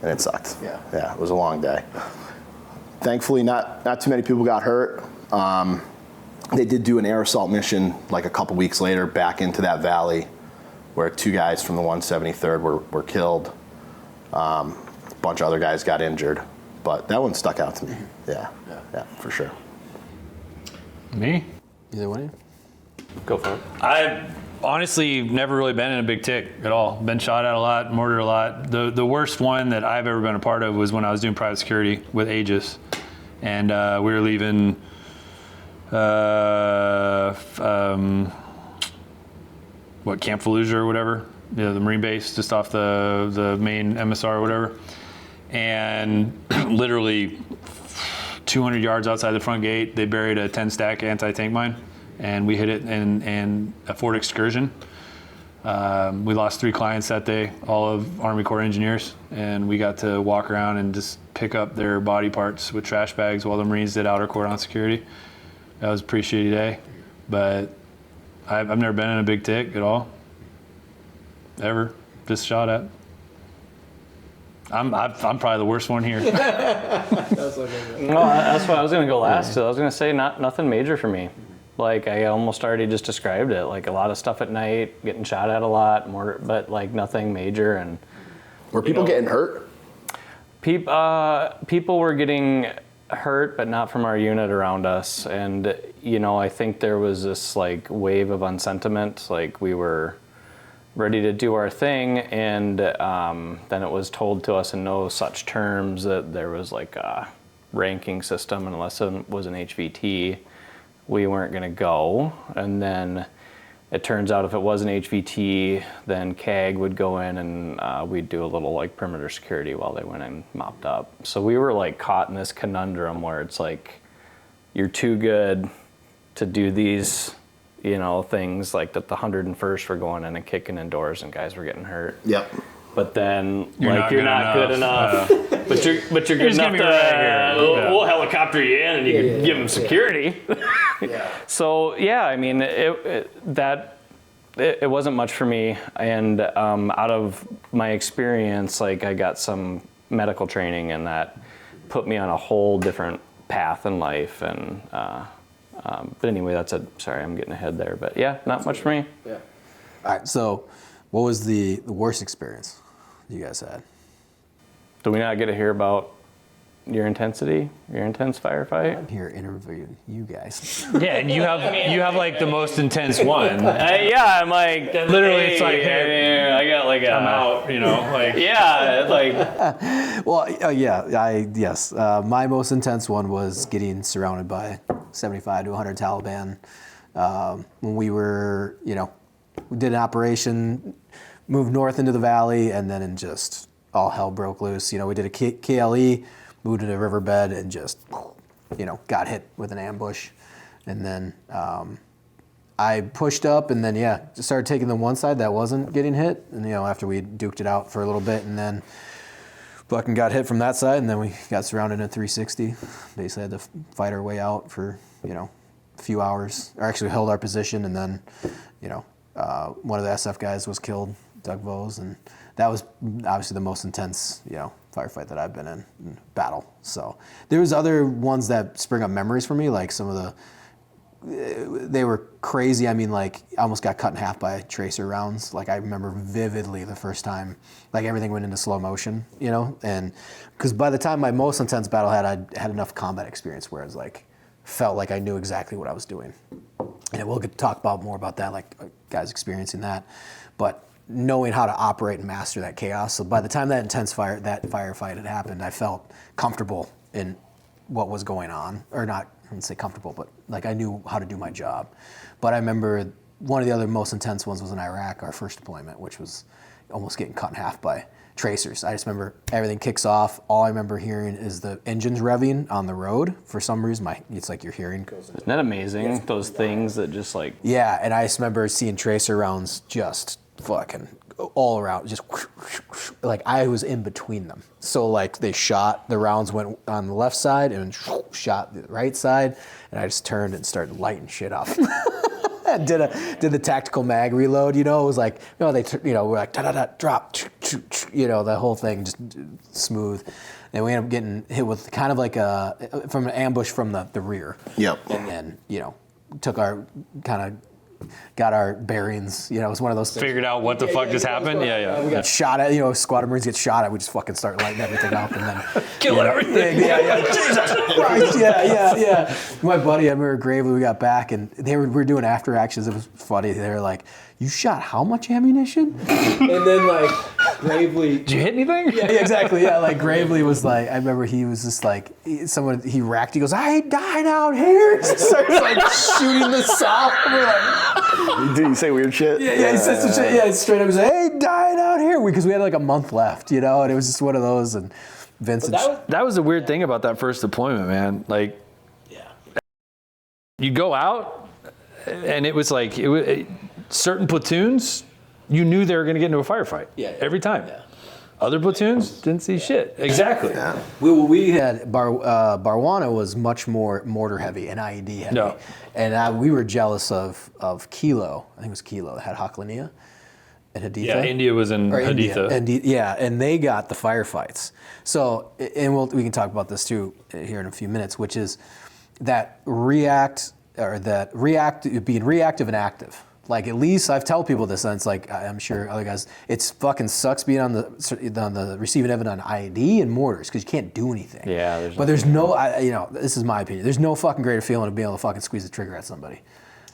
and it sucked. Yeah, it was a long day. Thankfully, not too many people got hurt. They did do an air assault mission like a couple weeks later back into that valley where 2 guys from the 173rd were killed. A bunch of other guys got injured, but that one stuck out to me. Yeah, for sure. Me? Either one of you? Go for it. I've honestly never really been in a big tick at all. Been shot at a lot, mortared a lot. The worst one that I've ever been a part of was when I was doing private security with Aegis. And we were leaving Camp Fallujah or whatever, you know, the Marine base just off the main MSR or whatever. And literally 200 yards outside the front gate, they buried a 10-stack anti-tank mine, and we hit it in a Fort Excursion. We lost 3 clients that day, all of Army Corps engineers, and we got to walk around and just pick up their body parts with trash bags while the Marines did outer cordon security. That was a pretty shitty day, but I've never been in a big tick at all, ever. Just shot at. I'm probably the worst one here. No, that's why I was gonna go last. So I was gonna say nothing major for me. Like I almost already just described it. Like a lot of stuff at night, getting shot at a lot, more, but like nothing major. And Were people getting hurt? People were getting hurt, but not from our unit around us. And you know, I think there was this like wave of unsentiment. Like we were ready to do our thing, and then it was told to us in no such terms that there was like a ranking system, and unless it was an HVT, we weren't going to go. And then it turns out if it was an HVT, then CAG would go in and we'd do a little like perimeter security while they went and mopped up. So we were like caught in this conundrum where it's like, you're too good to do these, you know, things like that. The 101st were going in and kicking indoors and guys were getting hurt. Yep. But then You're not good enough. But you're good enough to we'll helicopter you in and you can give them security. So yeah, I mean it wasn't much for me. And out of my experience, like I got some medical training, and that put me on a whole different path in life. And but anyway, sorry, I'm getting ahead there. But yeah, not much for me. Yeah. All right. So, what was the worst experience you guys had? Do we not get to hear about your intense firefight? I'm here interviewing you guys. Yeah, and you have like the most intense one. Yeah, I'm like Literally, it's like, hey, I got like I'm out, you know, like. Yeah, like. Well, yes. My most intense one was getting surrounded by 75 to 100 Taliban. When we were, you know, we did an operation, moved north into the valley, and then just all hell broke loose. You know, we did a KLE, moved to the riverbed, and just, you know, got hit with an ambush. And then I pushed up, and then, just started taking the one side that wasn't getting hit. And, you know, after we duked it out for a little bit, and then fucking got hit from that side, and then we got surrounded in 360. Basically had to fight our way out for, you know, a few hours. Or actually held our position, and then, you know, one of the SF guys was killed, Doug Vose, and that was obviously the most intense, you know, firefight that I've been in battle. So there was other ones that spring up memories for me, like some of they were crazy. I mean, like I almost got cut in half by tracer rounds. Like I remember vividly the first time, like everything went into slow motion, you know, and because by the time my most intense battle I had enough combat experience where it's like felt like I knew exactly what I was doing. And we'll talk about more about that, like guys experiencing that, but knowing how to operate and master that chaos. So by the time that firefight had happened, I felt comfortable in what was going on, or not, I wouldn't say comfortable, but like I knew how to do my job. But I remember one of the other most intense ones was in Iraq, our first deployment, which was almost getting cut in half by tracers. I just remember everything kicks off. All I remember hearing is the engines revving on the road. For some reason, it's like your hearing goes. Isn't that amazing? Those things that just like. Yeah, and I just remember seeing tracer rounds just fucking all around, just like I was in between them. So like the rounds went on the left side and shot the right side, and I just turned and started lighting shit up. did the tactical mag reload, It was like, we're like da-da-da, drop, the whole thing just smooth. And we ended up getting hit with kind of like from an ambush from the rear. Yep. And then, took our kind of got our bearings, it was one of those things. Figured out what the fuck just happened. We got shot at, squad of Marines get shot at, we just fucking start lighting everything up and then killing everything. Jesus Christ, yeah. My buddy, I remember gravely, we got back and we were doing after actions. It was funny. They were like, "You shot how much ammunition?" And then like Gravely, did you hit anything? Yeah, exactly. Yeah, like Gravely was like, I remember he was just like, he racked. He goes, "I died out here." He starts like shooting the soft. We're like, did you say weird shit? Yeah, he said some shit. Yeah, straight up, he said, "Hey, died out here," because we had like a month left, and it was just one of those. And Vincent, that was the weird thing about that first deployment, man. Like, you go out, and it was like certain platoons, you knew they were going to get into a firefight. Every time. Yeah. Other platoons didn't see shit. Exactly. Yeah. We had Barwana was much more mortar heavy and IED heavy. No. And we were jealous of Kilo. I think it was Kilo that had Haklania and Haditha. Yeah, India was in Haditha. And they got the firefights. So, and we can talk about this too here in a few minutes, which is that being reactive and active. Like, at least I've told people this, and it's like, I'm sure other guys, it's fucking sucks being on the receiving end on IED and mortars because you can't do anything. Yeah, there's no, this is my opinion. There's no fucking greater feeling of being able to fucking squeeze the trigger at somebody.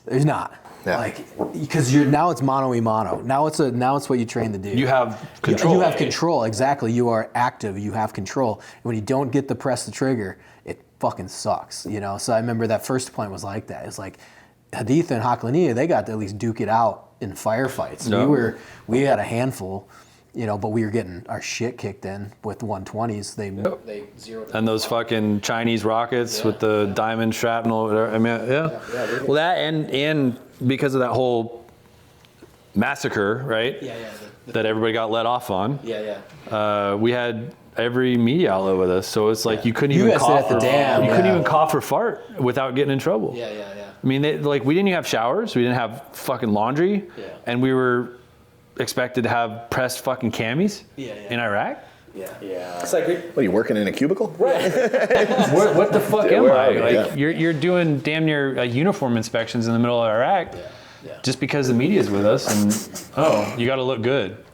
There's not. Yeah. Like, because now it's mano a mano. Now it's what you train to do. You have control. You have control, exactly. You are active. You have control. And when you don't get to press the trigger, it fucking sucks. So I remember that first deployment was like that. It's like, Haditha and Haklania, they got to at least duke it out in firefights. No. We had a handful, but we were getting our shit kicked in with the 120s. They zeroed. And those fucking Chinese rockets with the diamond shrapnel. Whatever. I mean, well, that and because of that whole massacre, right? That everybody got let off on. We had every media outlet with us, so it's like you couldn't even cough or fart without getting in trouble. I mean, we didn't even have showers. We didn't have fucking laundry. And we were expected to have pressed fucking camis in Iraq. It's like, what are you working in a cubicle? Right. what the fuck am I? You're doing damn near uniform inspections in the middle of Iraq just because the media's with us and you got to look good.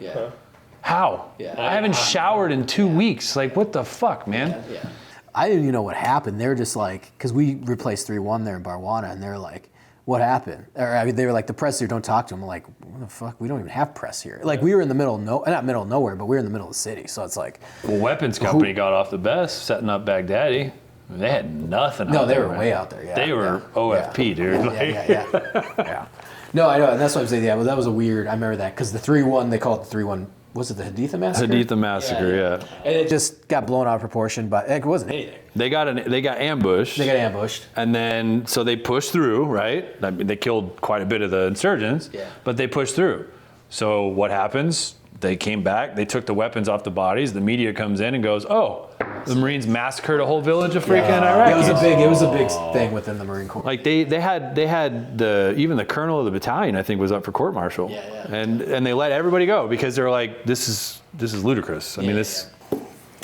How? I haven't showered in 2 weeks. Like, what the fuck, man? I didn't even know what happened. They were just like, because we replaced 3-1 there in Barwana, and they're like, "What happened?" Or they were like, "The press here, don't talk to them." I'm like, "What the fuck? We don't even have press here." Like, we were in the middle of not middle of nowhere, but we were in the middle of the city. So it's like, well, weapons company got off the best setting up Baghdadi. They had nothing. No, they were way out there. Yeah, they were OFP, dude. Yeah. No, I know, and that's what I'm saying. Yeah, but that was a weird. I remember that because the 3-1, they called it the 3-1. Was it the Haditha massacre? Haditha massacre, yeah. And it just got blown out of proportion, but it wasn't anything. They got ambushed. And then, so they pushed through, right? I mean, they killed quite a bit of the insurgents, but they pushed through. So what happens? They came back, they took the weapons off the bodies, the media comes in and goes, "Oh, the Marines massacred a whole village of freaking Iraq." It was a big thing within the Marine Corps. Like they had even the colonel of the battalion, I think, was up for court martial. And they let everybody go because they're like, this is ludicrous. I mean, this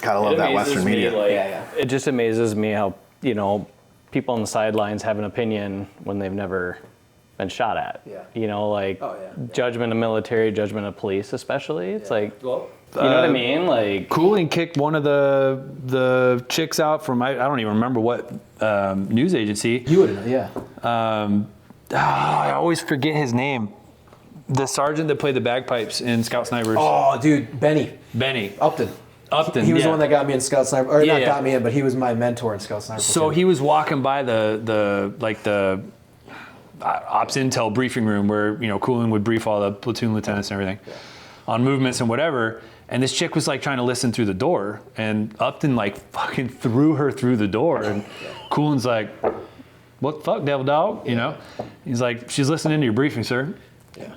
gotta love that Western media. It just amazes me how, people on the sidelines have an opinion when they've never been shot at. Judgment of military, judgment of police, especially. It's like, you know what I mean? Like, Cooling kicked one of the chicks out from I don't even remember what news agency. You would know, I always forget his name. The sergeant that played the bagpipes in Scout Snipers. Oh, dude, Benny. Upton. He was the one that got me in Scout Sniper, or not got me in, but he was my mentor in Scout Sniper. So he was walking by the ops intel briefing room where Cooling would brief all the platoon lieutenants and everything on movements and whatever. And this chick was like trying to listen through the door, and Upton like fucking threw her through the door. And Coolin's like, "What the fuck, devil dog?" You know? He's like, "She's listening to your briefing, sir." Yeah.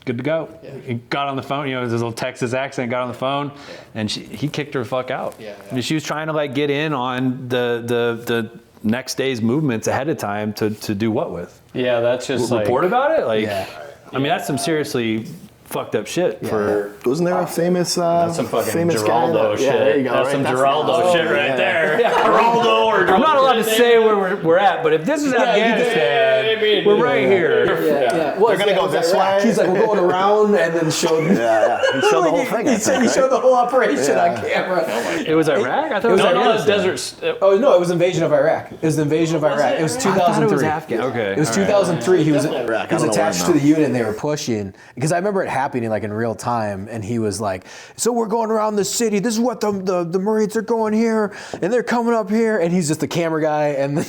Good to go. Yeah. He got on the phone, you know, his little Texas accent, got on the phone, and he kicked her the fuck out. Yeah. I mean, she was trying to like get in on the next day's movements ahead of time to do what with? Yeah, that's just like... Report about it? Like, Yeah. I mean, that's some seriously fucked up shit for... Wasn't there a famous That's some fucking famous Geraldo guy? shit. Yeah, there you go. That's right? some That's Geraldo shit right there. Geraldo or I'm not allowed to say where we're at, but if this is Afghanistan, we're right here. Yeah. They're gonna go this way. He's like, we're going around, and then showed. Yeah. He showed the whole thing. I He think, right? showed the whole operation on camera. It was Iraq? I thought it was No, Afghanistan. desert... Oh no, it was invasion of Iraq. It was the invasion of Iraq. It was 2003. Okay. It was 2003. He was Iraq. he was I don't know attached where to the unit, and they were pushing because I remember it happening like in real time. And he was like, "So we're going around the city. This is what the Marines are going here, and they're coming up here." And he's just the camera guy, and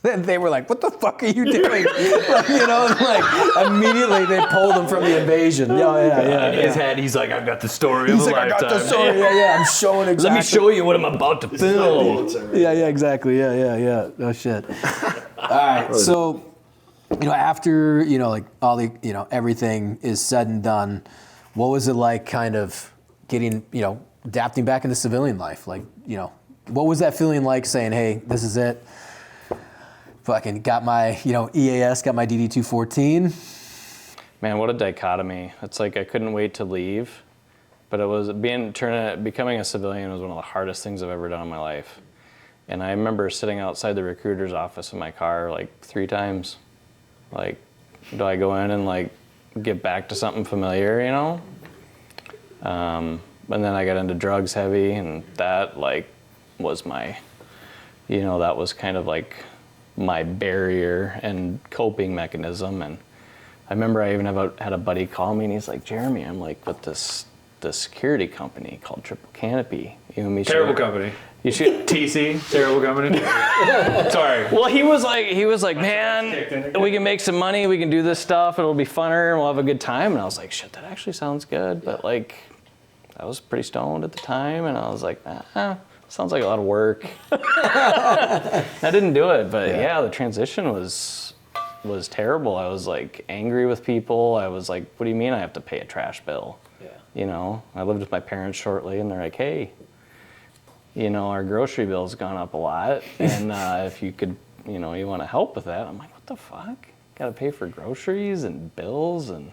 then they were like, "What the fuck are you doing?" Like, you know, and like immediately they pulled him from the invasion. Yeah. In his head, he's like, I've got the story of He's a like, "I lifetime. got the story. Yeah. I'm showing exactly." Let me show you what I'm about to film. Yeah, exactly. Yeah. No shit. All right. So, after, like all the, everything is said and done, what was it like kind of getting, adapting back into civilian life? Like, what was that feeling like saying, "Hey, this is it. Fucking got my, EAS, got my DD-214. Man, what a dichotomy. It's like I couldn't wait to leave, but it was becoming a civilian was one of the hardest things I've ever done in my life. And I remember sitting outside the recruiter's office in my car like 3 times. Like, do I go in and like get back to something familiar, And then I got into drugs heavy, and that like was my, that was kind of like my barrier and coping mechanism. And I remember I even had a buddy call me, and he's like, "Jeremy, I'm like with this security company called Triple Canopy. Terrible company. You should TC, terrible company. Sorry. Well, he was like, "Man, we can make some money. We can do this stuff. It'll be funner, and we'll have a good time." And I was like, "Shit, that actually sounds good." But like, I was pretty stoned at the time, and I was like, sounds like a lot of work. I didn't do it, but yeah, the transition was terrible. I was like angry with people. I was like, "What do you mean I have to pay a trash bill?" Yeah. I lived with my parents shortly, and they're like, "Hey, our grocery bill's gone up a lot, and if you could, you want to help with that." I'm like, "What the fuck? Got to pay for groceries and bills and."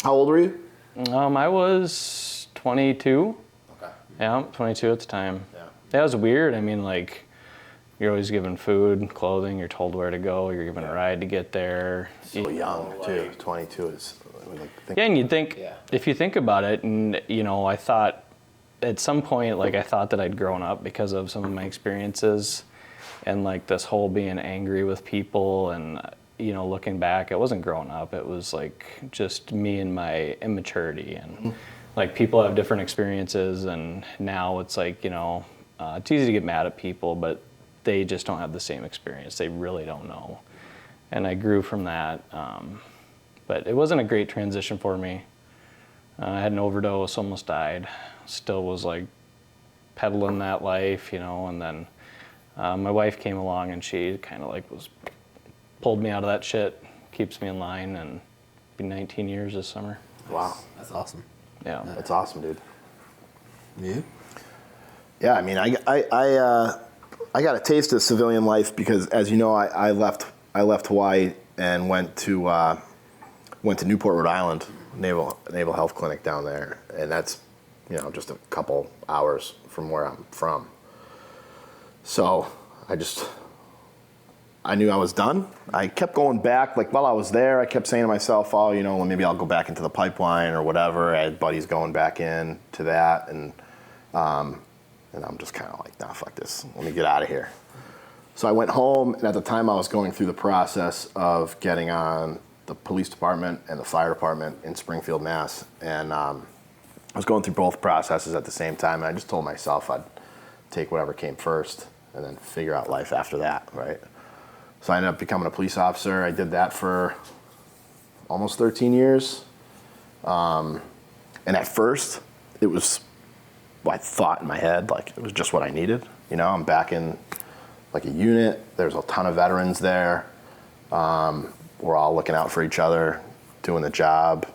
How old were you? I was 22. Okay. Yeah, 22 at the time. Yeah. That was weird. I mean, like, you're always given food, clothing. You're told where to go. You're given a ride to get there. So young too. 22 is. Yeah, and you'd think, if you think about it, and I thought at some point, like I thought that I'd grown up because of some of my experiences, and like this whole being angry with people, and looking back, it wasn't growing up. It was like just me and my immaturity, and like people have different experiences, and now it's like it's easy to get mad at people, but they just don't have the same experience. They really don't know, and I grew from that. But it wasn't a great transition for me. I had an overdose, almost died. Still was like peddling that life, and then my wife came along, and she kind of like pulled me out of that shit, keeps me in line, and be 19 years this summer. Wow. That's awesome. Yeah. That's awesome, dude. You? Yeah, I mean, I got a taste of civilian life because, as you know, I left Hawaii and went to Newport, Rhode Island, Naval Health Clinic down there, and that's just a couple hours from where I'm from. So I knew I was done. I kept going back. Like while I was there, I kept saying to myself, "Oh, well, maybe I'll go back into the pipeline or whatever." I had buddies going back in to that, and I'm just kind of like, "Nah, fuck this. Let me get out of here." So I went home, and at the time I was going through the process of getting on the police department and the fire department in Springfield, Mass. And I was going through both processes at the same time, and I just told myself I'd take whatever came first and then figure out life after that, right? So I ended up becoming a police officer. I did that for almost 13 years. And at first, it was I thought in my head, like it was just what I needed. You know, I'm back in like a unit. There's a ton of veterans there. We're all looking out for each other, doing the job.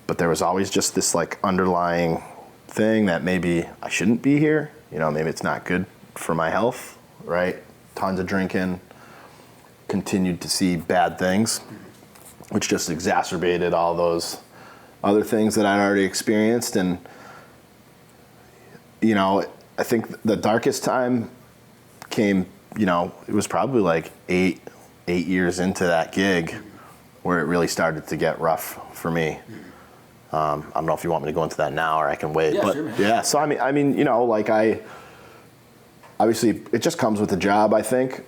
But there was always just this like underlying thing that maybe I shouldn't be here. You know, maybe it's not good for my health, right? Tons of drinking, continued to see bad things, which just exacerbated all those other things that I'd already experienced. And, you know, I think the darkest time came, you know, it was probably like eight years into that gig where it really started to get rough for me. I don't know if you want me to go into that now or I can wait. Yeah, but sure, man. yeah, so I mean, you know, like obviously it just comes with the job, I think.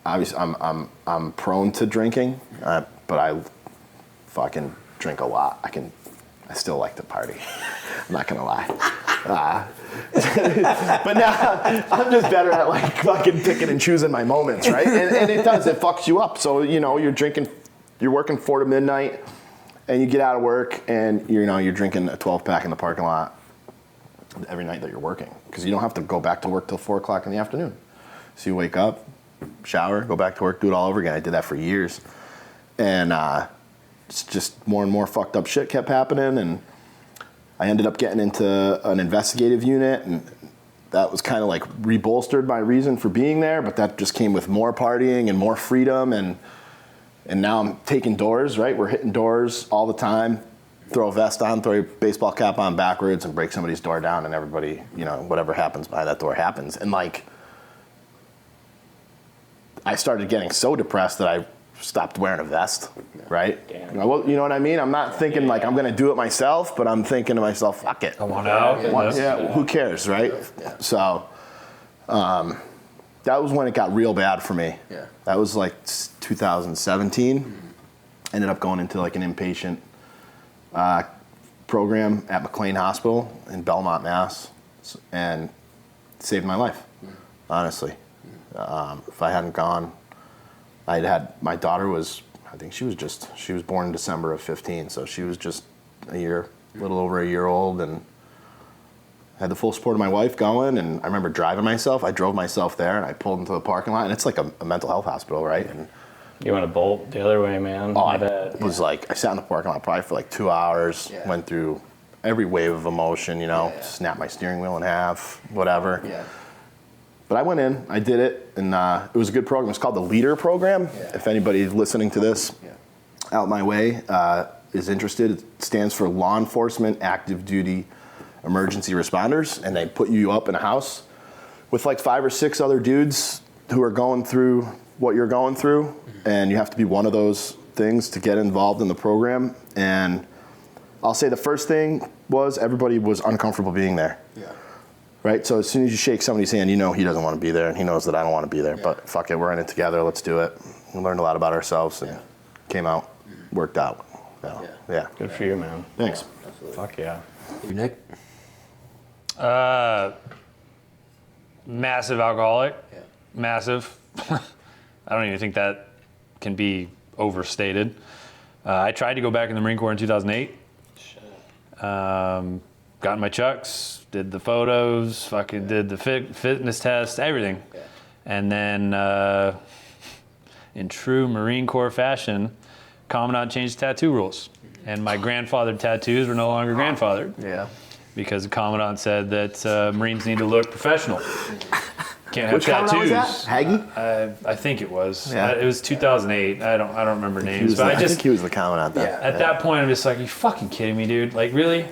Obviously I'm prone to drinking, but I fucking drink a lot. I still like to party. I'm not gonna lie. But now I'm just better at like fucking picking and choosing my moments, right? And it fucks you up. So, you know, you're working 4 to midnight and you get out of work and you're drinking a 12-pack in the parking lot every night that you're working because you don't have to go back to work till 4 o'clock in the afternoon. So you wake up, shower, go back to work, do it all over again. I did that for years. And it's just more and more fucked up shit kept happening, and I ended up getting into an investigative unit, and that was kind of like rebolstered my reason for being there, but that just came with more partying and more freedom, and now I'm taking doors, right? We're hitting doors all the time, throw a vest on, throw your baseball cap on backwards and break somebody's door down, and everybody, you know, whatever happens behind that door happens. And like, I started getting so depressed that I stopped wearing a vest, right? Damn. You know what I mean? I'm not thinking like I'm gonna do it myself, but I'm thinking to myself, fuck it. I want out. Yeah, who cares, right? Yeah. So that was when it got real bad for me. Yeah. That was like 2017. Ended up going into like an inpatient program at McLean Hospital in Belmont, Mass, and saved my life, honestly. If I hadn't gone, my daughter was, I think she was born in December of 15, so she was just a little over a year old, and had the full support of my wife going. And I remember driving myself. I drove myself there, and I pulled into the parking lot, and it's like a mental health hospital, right? And You want to bolt the other way, man? I was like, I sat in the parking lot probably for like 2 hours, went through every wave of emotion, you know, snapped my steering wheel in half, whatever. Yeah. But I went in, I did it, and it was a good program. It's called the LEADER program. Yeah. If anybody listening to this out my way is interested, it stands for Law Enforcement Active Duty Emergency Responders, and they put you up in a house with like 5 or 6 other dudes who are going through what you're going through, and you have to be one of those things to get involved in the program. And I'll say the first thing was everybody was uncomfortable being there. Yeah. Right, so as soon as you shake somebody's hand, you know he doesn't want to be there, and he knows that I don't want to be there. But fuck it, we're in it together. Let's do it. We learned a lot about ourselves, and came out, worked out. So, yeah. Good for you, man. Thanks. Fuck yeah. You, Nick? Massive alcoholic. Yeah. Massive. I don't even think that can be overstated. I tried to go back in the Marine Corps in 2008. Got in my chucks, did the photos, fucking did the fitness test, everything. Yeah. And then in true Marine Corps fashion, Commandant changed tattoo rules. And my grandfathered tattoos were no longer grandfathered. Yeah. Because the Commandant said that Marines need to look professional. Can't have Which Commandant was tattoos. that? Hagee? I think it was. Yeah. It was 2008. I don't remember names. But I think he was the Commandant then. at that point, I'm just like, you fucking kidding me, dude? Like, really?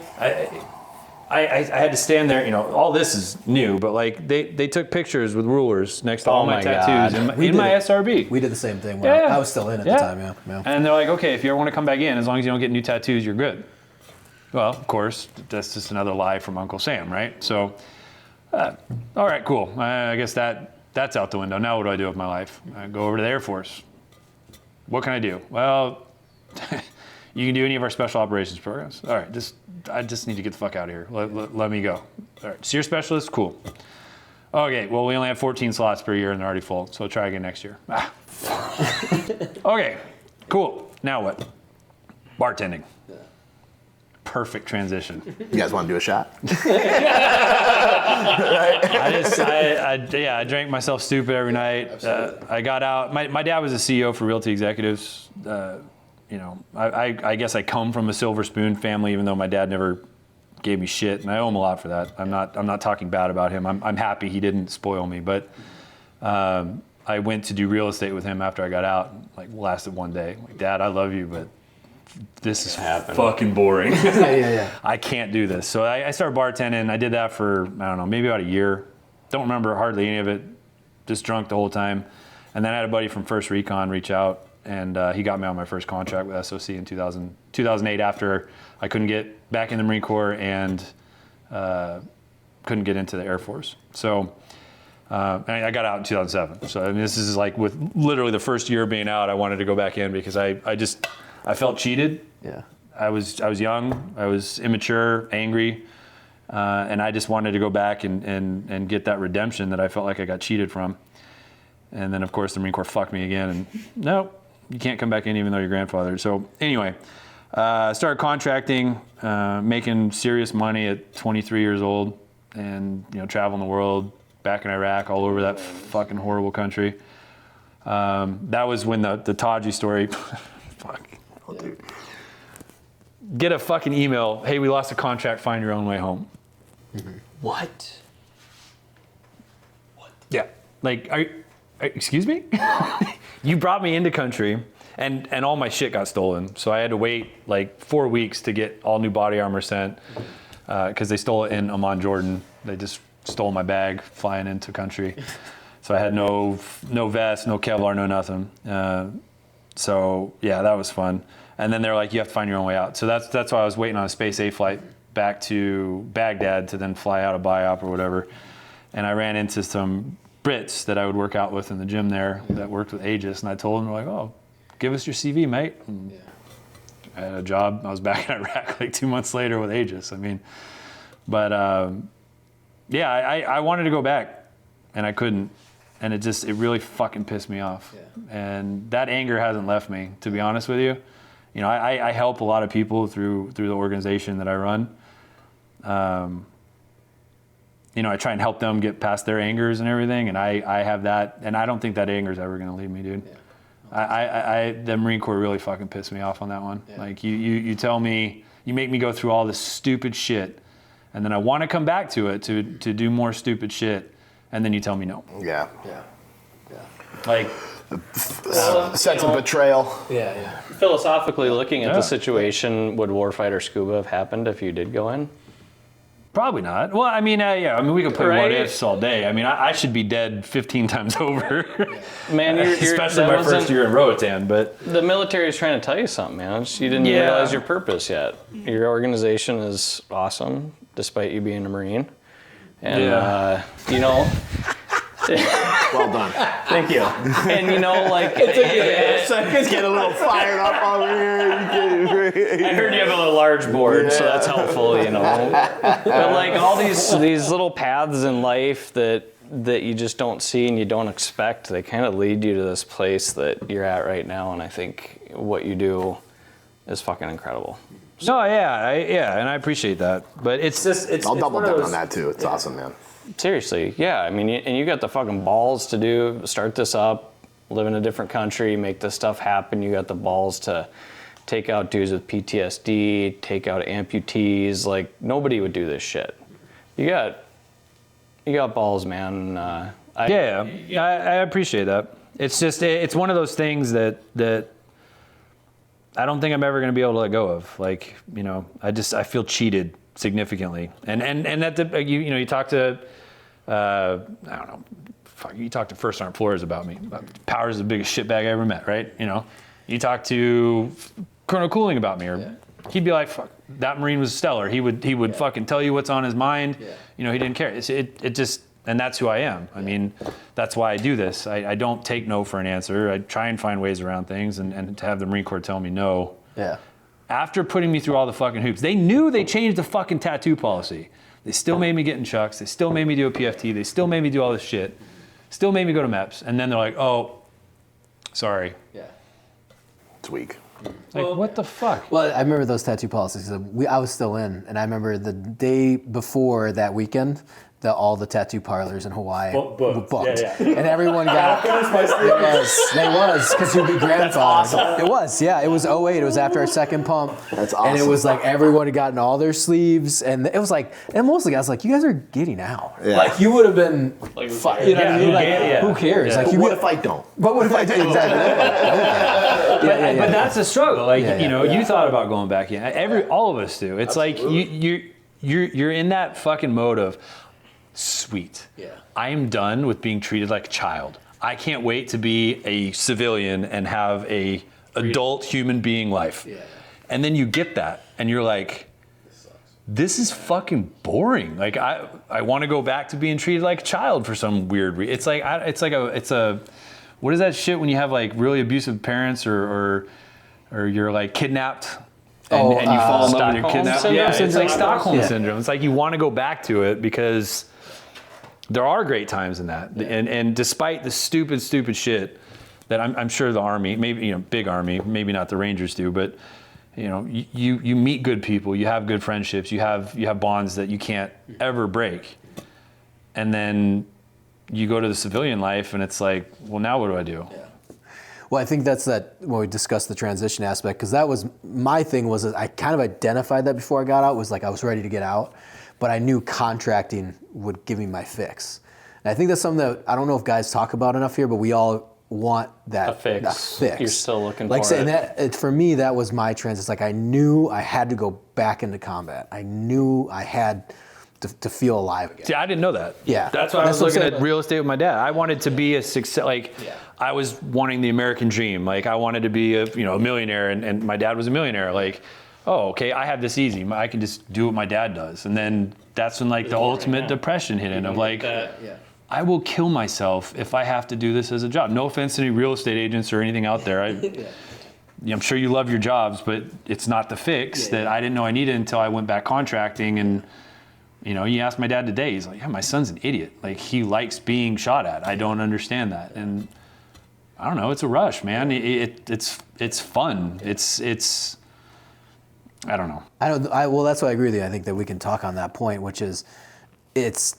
I had to stand there, you know, all this is new, but like they took pictures with rulers next to all my my tattoos God. in my SRB. We did the same thing when Yeah. I was still in at the time, yeah. And they're like, okay, if you ever want to come back in, as long as you don't get new tattoos, you're good. Well, of course, that's just another lie from Uncle Sam, right? So, all right, cool. I guess that's out the window. Now what do I do with my life? I go over to the Air Force. What can I do? Well, you can do any of our special operations programs. All right, I just need to get the fuck out of here. Let me go. All right, so you're a specialist? Cool. Okay, well, we only have 14 slots per year and they're already full, so try again next year. Okay, cool. Now what? Bartending. perfect transition. You guys want to do a shot? I drank myself stupid every night. I got out. My dad was a CEO for Realty Executives. I guess I come from a silver spoon family, even though my dad never gave me shit, and I owe him a lot for that. I'm not talking bad about him. I'm happy he didn't spoil me, but I went to do real estate with him after I got out. Like, lasted one day. Like, Dad, I love you, but this is fucking boring. Yeah. I can't do this. So I started bartending. I did that for, I don't know, maybe about a year. Don't remember hardly any of it. Just drunk the whole time. And then I had a buddy from First Recon reach out, and he got me on my first contract with SOC in 2008 after I couldn't get back in the Marine Corps and couldn't get into the Air Force. So and I got out in 2007. So I mean, this is like with literally the first year being out, I wanted to go back in because I felt cheated. Yeah. I was young, I was immature, angry, and I just wanted to go back and get that redemption that I felt like I got cheated from. And then of course the Marine Corps fucked me again, and no, you can't come back in even though you're grandfather. So anyway, started contracting, making serious money at 23 years old, and traveling the world, back in Iraq, all over that fucking horrible country. That was when the Taji story. Fuck. Dude. Get a fucking email. Hey, we lost a contract. Find your own way home. Mm-hmm. What? Yeah. Like, excuse me? You brought me into country, and all my shit got stolen. So I had to wait like 4 weeks to get all new body armor sent because they stole it in Amman, Jordan. They just stole my bag flying into country. So I had no vest, no Kevlar, no nothing. So yeah, that was fun. And then they're like, you have to find your own way out. So that's why I was waiting on a Space A flight back to Baghdad to then fly out of BIOP or whatever. And I ran into some Brits that I would work out with in the gym there that worked with Aegis. And I told them, they're like, oh, give us your CV, mate. And I had a job. I was back in Iraq like 2 months later with Aegis. I mean, but yeah, I wanted to go back and I couldn't. And it really fucking pissed me off. Yeah. And that anger hasn't left me, to be honest with you. I help a lot of people through the organization that I run. I try and help them get past their angers and everything, and I have that, and I don't think that anger is ever going to leave me, dude. Yeah. The Marine Corps really fucking pissed me off on that one. Yeah. Like, you tell me, you make me go through all this stupid shit, and then I want to come back to it to do more stupid shit, and then you tell me no. Yeah. Like, sense of betrayal. Yeah. Philosophically looking at the situation, would Warfighter Scuba have happened if you did go in? Probably not. Well, I mean, we could play what ifs all day. I mean, I should be dead 15 times over. Man, especially my first year in Roatan. But the military is trying to tell you something, man. You didn't realize your purpose yet. Your organization is awesome, despite you being a Marine. And Well done. Thank you. And Seconds get a little fired up over here. I heard you have a large board, so that's helpful, But like all these little paths in life that you just don't see and you don't expect, they kind of lead you to this place that you're at right now. And I think what you do is fucking incredible. No, and I appreciate that. But it's I'll double down on that too. It's awesome, man. Seriously, yeah. I mean, and you got the fucking balls to start this up, live in a different country, make this stuff happen. You got the balls to take out dudes with PTSD, take out amputees. Like, nobody would do this shit. You got balls, man. I appreciate that. It's just, it's one of those things that I don't think I'm ever going to be able to let go of. Like, I feel cheated significantly. And that you talk to, I don't know, you talk to First Sergeant Flores about me. Power's the biggest shitbag I ever met, right? You talk to Colonel Cooling about me, or he'd be like, fuck, that Marine was stellar. He would fucking tell you what's on his mind. Yeah. He didn't care. It just, and that's who I am. I mean, that's why I do this. I don't take no for an answer. I try and find ways around things, and to have the Marine Corps tell me no. Yeah. After putting me through all the fucking hoops, they knew they changed the fucking tattoo policy. They still made me get in chucks. They still made me do a PFT. They still made me do all this shit. Still made me go to MEPS. And then they're like, oh, sorry. Yeah. It's weak. Like, what the fuck? Well, I remember those tattoo policies. I was still in, and I remember the day before that weekend, all the tattoo parlors in Hawaii were booked. Yeah. And everyone got it was, because you'd be grandfathered. Awesome. It was, yeah. It was '08. It was after our second pump. That's awesome. And it was like everyone had gotten all their sleeves, and it was like, and most of the guys like, you guys are getting out. Yeah. Like you would have been, Like, you know what I mean? Like, yeah. who cares? Yeah. Like, But you what if I don't? But what if I did exactly? But that's a struggle. Like, Yeah, you know, yeah. you thought about going back in. All of us do. It's like you're in that fucking mode of, sweet. Yeah. I am done with being treated like a child. I can't wait to be a civilian and have a adult human being life. Yeah. And then you get that, and you're like, this is fucking boring. Like I want to go back to being treated like a child for some weird reason. It's a what is that shit when you have like really abusive parents or you're like kidnapped and you fall in love and you're Stockholm kidnapped. syndrome? Yeah, it's like Stockholm Yeah. syndrome. It's like you want to go back to it because there are great times in that. Yeah. And despite the stupid shit that I'm sure the Army, maybe, you know, big Army, maybe not the Rangers do, but you know, you meet good people, you have good friendships, you have bonds that you can't ever break. And then you go to the civilian life and it's like, well, now what do I do? Yeah. Well, I think that's that when we discussed the transition aspect, because that was my thing. Was I kind of identified that before I got out, was like I was ready to get out, but I knew contracting would give me my fix. And I think that's something that I don't know if guys talk about enough here, but we all want that A fix. You're still looking like, for and it. for me, that was my transition. Like I knew I had to go back into combat. I knew I had to feel alive again. See, I didn't know that. Yeah. That's why I That's was what I'm looking saying. at real estate with my dad. I wanted to be a success. Like, Yeah. I was wanting the American dream. Like, I wanted to be a millionaire, and my dad was a millionaire. Like, oh, okay, I have this easy. I can just do what my dad does. And then that's when like the ultimate depression hit in of like, I will kill myself if I have to do this as a job. No offense to any real estate agents or anything out there. I'm sure you love your jobs, but it's not the fix that I didn't know I needed until I went back contracting. And you know, you ask my dad today, he's like, yeah, my son's an idiot. Like, he likes being shot at. I don't understand that. And I don't know, it's a rush, man. It's fun. It's I don't know. Well, that's why I agree with you. I think that we can talk on that point, which is it's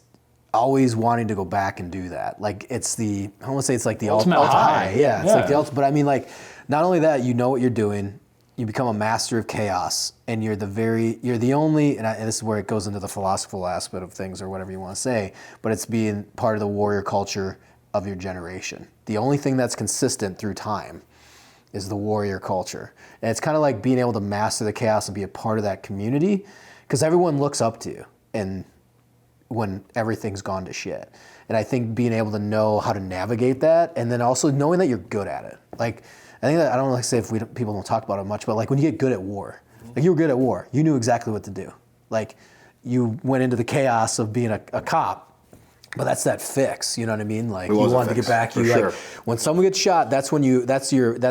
always wanting to go back and do that. Like I want to say it's like the ultimate high. Yeah, it's like the ultimate. But I mean, like, not only that, you know what you're doing, you become a master of chaos, and you're the only, and this is where it goes into the philosophical aspect of things or whatever you want to say, but it's being part of the warrior culture of your generation. The only thing that's consistent through time is the warrior culture. And it's kind of like being able to master the chaos and be a part of that community, because everyone looks up to you and when everything's gone to shit. And I think being able to know how to navigate that, and then also knowing that you're good at it. Like, I think that, I don't like to say if people don't talk about it much, but like when you get good at war, like you were good at war, you knew exactly what to do. Like you went into the chaos of being a cop, but that's that fix, you know what I mean? Like you wanted to get back. Like when someone gets shot, that's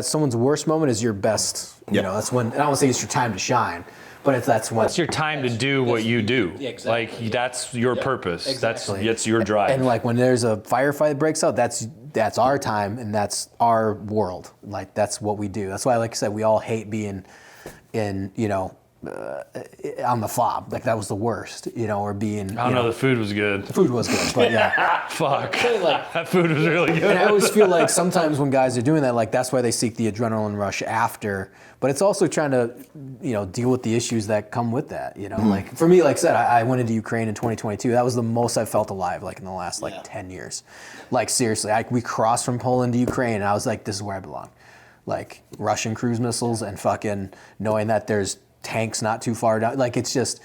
someone's worst moment is your best. You know, that's when, I don't want to say it's your time to shine, but that's when. It's your time to do what you do. Yeah, exactly. Like, that's your purpose. Exactly. That's your drive. And like when there's a firefight that breaks out, that's our time and that's our world. Like that's what we do. That's why, like I said, we all hate being in, on the fob. Like that was the worst, or being. I don't know, the food was good. Food was good, but yeah. Fuck. That food was really good. And I always feel like sometimes when guys are doing that, like that's why they seek the adrenaline rush after. But it's also trying to, deal with the issues that come with that. Like for me, like I said, I went into Ukraine in 2022. That was the most I felt alive, like in the last 10 years. Like seriously, we crossed from Poland to Ukraine, and I was like, this is where I belong. Like Russian cruise missiles and fucking knowing that there's tanks not too far down. Like it's just,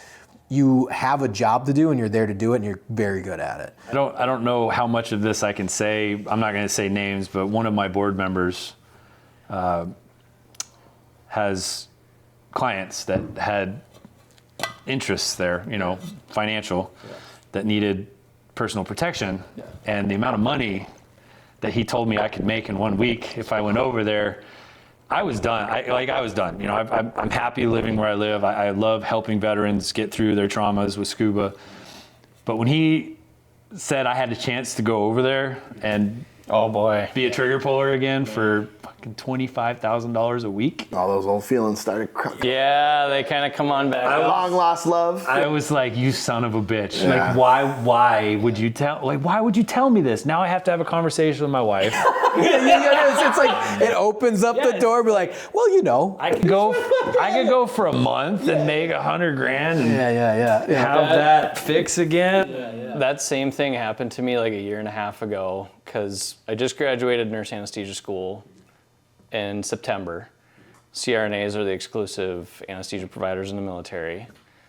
you have a job to do and you're there to do it and you're very good at it. I don't know how much of this I can say. I'm not going to say names, but one of my board members has clients that had interests there, financial, that needed personal protection. And the amount of money that he told me I could make in 1 week if I went over there, I was done. I was done. I'm happy living where I live. I love helping veterans get through their traumas with Scuba. But when he said I had a chance to go over there and Oh boy. be a trigger puller again for making $25,000 a week. All those old feelings started crumbling. Yeah, they kind of come on back. Long lost love. I was like, you son of a bitch. Yeah. Like, why would you tell me this? Now I have to have a conversation with my wife. It's like it opens up the door. Be like, well, you know, I could go for a month and make $100,000 and have that fix again. That same thing happened to me like a year and a half ago because I just graduated nurse anesthesia school in September. CRNAs are the exclusive anesthesia providers in the military.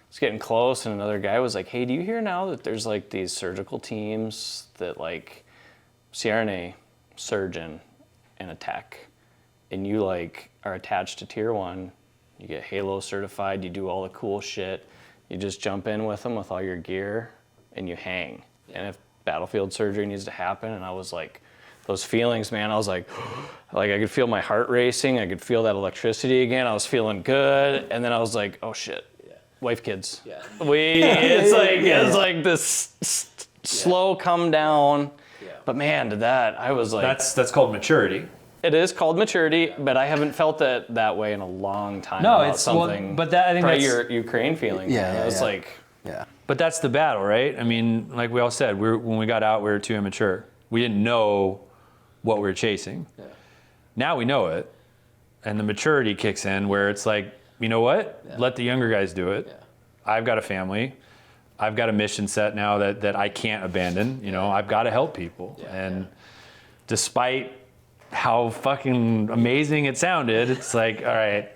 It's getting close, and another guy was like, hey, do you hear now that there's like these surgical teams that like CRNA, surgeon, and a tech, and you like are attached to tier 1, you get Halo certified, you do all the cool shit, you just jump in with them with all your gear, and you hang. And if battlefield surgery needs to happen, and I was like, those feelings, man, I was like I could feel my heart racing, I could feel that electricity again, I was feeling good, and then I was like, oh shit, wife, kids. Yeah. It's like this slow come down, but man, to that, I was like... That's called maturity. It is called maturity, but I haven't felt that way in a long time. No, about it's something. but that I think probably that's your Ukraine feelings. It's like, But that's the battle, right? I mean, like we all said, when we got out, we were too immature. We didn't know what we were chasing. Yeah. Now we know it, and the maturity kicks in where it's like, you know what? Yeah. Let the younger guys do it. Yeah. I've got a family. I've got a mission set now that I can't abandon. You know, I've got to help people. Yeah. And despite how fucking amazing it sounded, it's like, all right.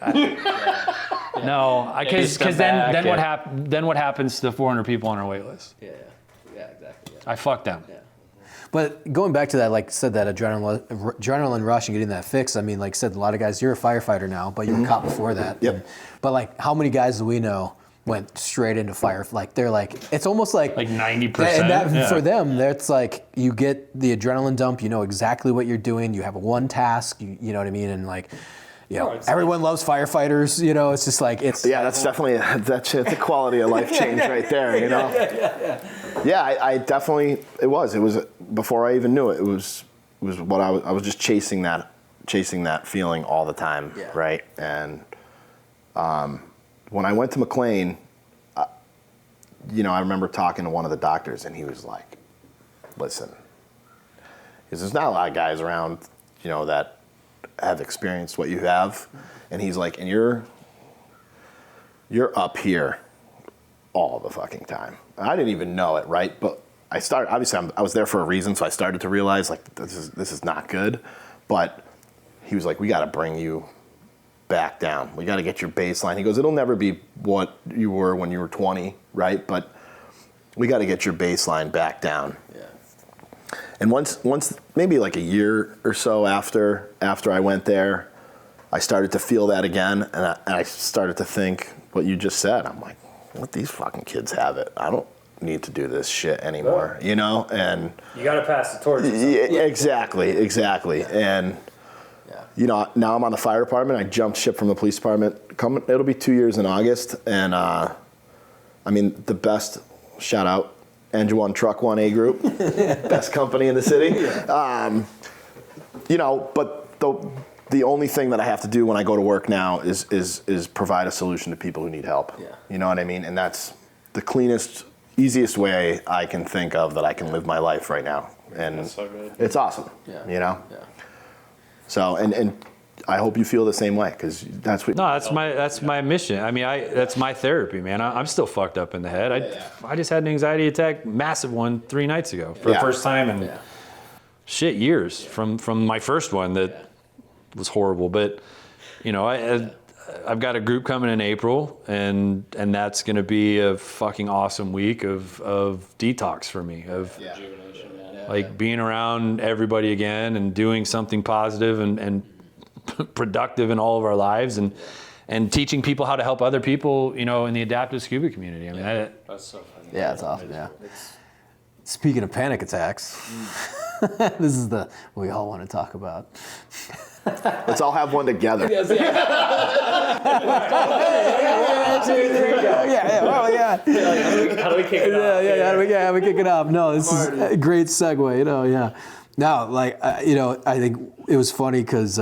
No, because then what happens to the 400 people on our wait list? Yeah, exactly. Yeah. I fucked them. Yeah. But going back to that, like I said, that adrenaline rush and getting that fix. I mean, like I said, a lot of guys, you're a firefighter now, but you were a cop before that. Yep. But like, how many guys do we know went straight into fire? Like they're like, it's almost like 90%. And for them, it's like you get the adrenaline dump. You know exactly what you're doing. You have one task. You know what I mean? And like, you know, everyone loves firefighters. You know, it's just like it's. Yeah, that's definitely that's a quality of life change right there. You know. Yeah, I definitely it was before I even knew it. It was what I was just chasing that feeling all the time, right? And when I went to McLean, you know, I remember talking to one of the doctors, and he was like, "Listen, because there's not a lot of guys around, you know, that have experienced what you have," and he's like, "And you're up here all the fucking time." I didn't even know it, right? But I was there for a reason, so I started to realize like this is not good. But he was like, "We got to bring you back down. We got to get your baseline." He goes, "It'll never be what you were when you were 20, right? But we got to get your baseline back down." Yeah. And once maybe like a year or so after I went there, I started to feel that again, and I started to think what you just said. I'm like, let these fucking kids have it. I don't need to do this shit anymore, you know? And you got to pass the torch. Yeah, exactly. And you know, now I'm on the fire department. I jumped ship from the police department. It'll be 2 years in August, and I mean, the best shout out, Engine 1 Truck 1A Group, best company in the city. You know, but the only thing that I have to do when I go to work now is provide a solution to people who need help. Yeah. You know what I mean? And that's the cleanest, easiest way I can think of that I can live my life right now. And that's so good. It's awesome. Yeah. You know? Yeah. So and I hope you feel the same way, because that's what. No, that's my mission. I mean, that's my therapy, man. I'm still fucked up in the head. I just had an anxiety attack, massive one, 3 nights ago for the first time in years from my first one that was horrible. But you know, I've got a group coming in April, and that's going to be a fucking awesome week of detox for me, of like being around everybody again and doing something positive and productive in all of our lives, and teaching people how to help other people, you know, in the adaptive scuba community. I mean, that's so funny. Yeah, it's awesome. Yeah. Speaking of panic attacks, this is the we all want to talk about. Let's all have one together. How do we kick it off? How do we kick it off? No, this is a great segue. You know, yeah. Now, like, you know, I think it was funny because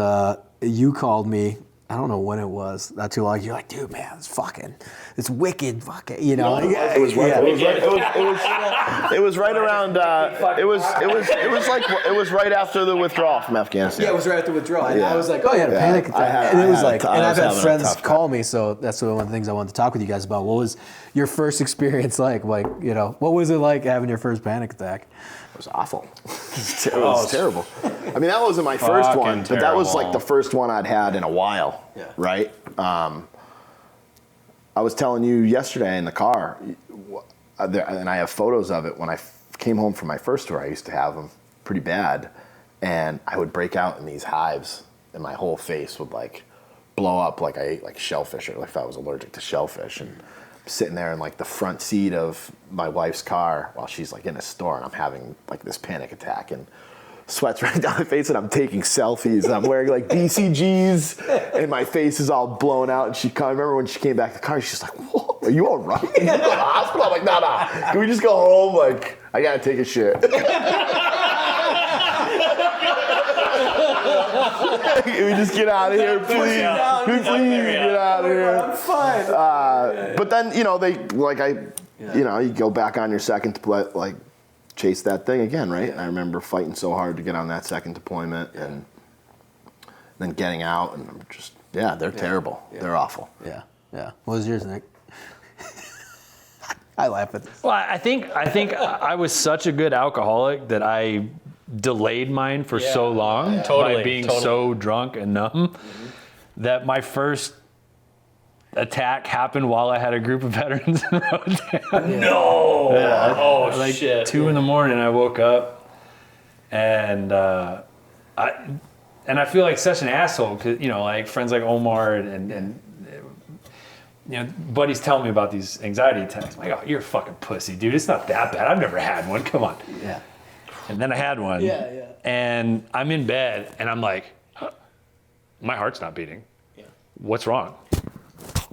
you called me. I don't know when it was. Not too long. You're like, dude, man, it's wicked, fucking, you know. It was right. It was right around. It was right after the withdrawal from Afghanistan. Yeah, it was right after withdrawal. And Yeah. I was like, oh, you had a panic attack. and I've had friends call me, so that's one of the things I wanted to talk with you guys about. What was your first experience like? Like, you know, what was it like having your first panic attack? It was awful. It was terrible. I mean, that wasn't my first one, but that was like the first one I'd had in a while, right? I was telling you yesterday in the car, and I have photos of it. When I came home from my first tour, I used to have them pretty bad, and I would break out in these hives, and my whole face would like blow up like I ate like shellfish, or like if I was allergic to shellfish. And sitting there in like the front seat of my wife's car while she's like in a store, and I'm having like this panic attack, and sweat's running down my face, and I'm taking selfies, and I'm wearing like BCGs, and my face is all blown out. And I remember when she came back to the car, she's like, "Whoa, are you all right? You go to the hospital?" I'm like, "No. Can we just go home? Like, I gotta take a shit." Can we just get out of here, please? Please get out of here. I'm fine. But then, you know, you go back on your second deployment, like chase that thing again, right? And I remember fighting so hard to get on that second deployment, and then getting out, and I'm just, they're terrible. Yeah. They're awful. Yeah. What was yours, Nick? I laugh at this. Well, I think I was such a good alcoholic that I delayed mine for so long by being so drunk and numb that my first attack happened while I had a group of veterans in the hotel. No. Yeah. Oh, like shit. 2 a.m. I woke up, and I feel like such an asshole because, you know, like friends like Omar and you know, buddies tell me about these anxiety attacks. I'm like, oh, you're a fucking pussy, dude. It's not that bad. I've never had one. Come on. Yeah. And then I had one. And I'm in bed, and I'm like, my heart's not beating. Yeah. What's wrong?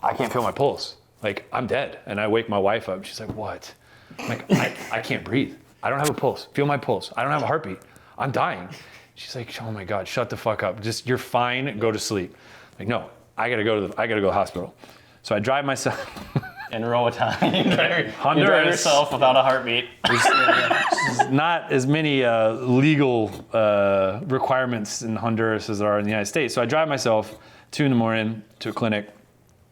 I can't feel my pulse. Like, I'm dead. And I wake my wife up. She's like, what? I'm like, I can't breathe. I don't have a pulse. Feel my pulse. I don't have a heartbeat. I'm dying. She's like, oh my God, shut the fuck up. Just, you're fine. Go to sleep. Like, no, I gotta go to the hospital. So I drive myself. In Roatan. Honduras. You drive yourself without a heartbeat. There's not as many legal requirements in Honduras as there are in the United States. So I drive myself 2 a.m. to a clinic.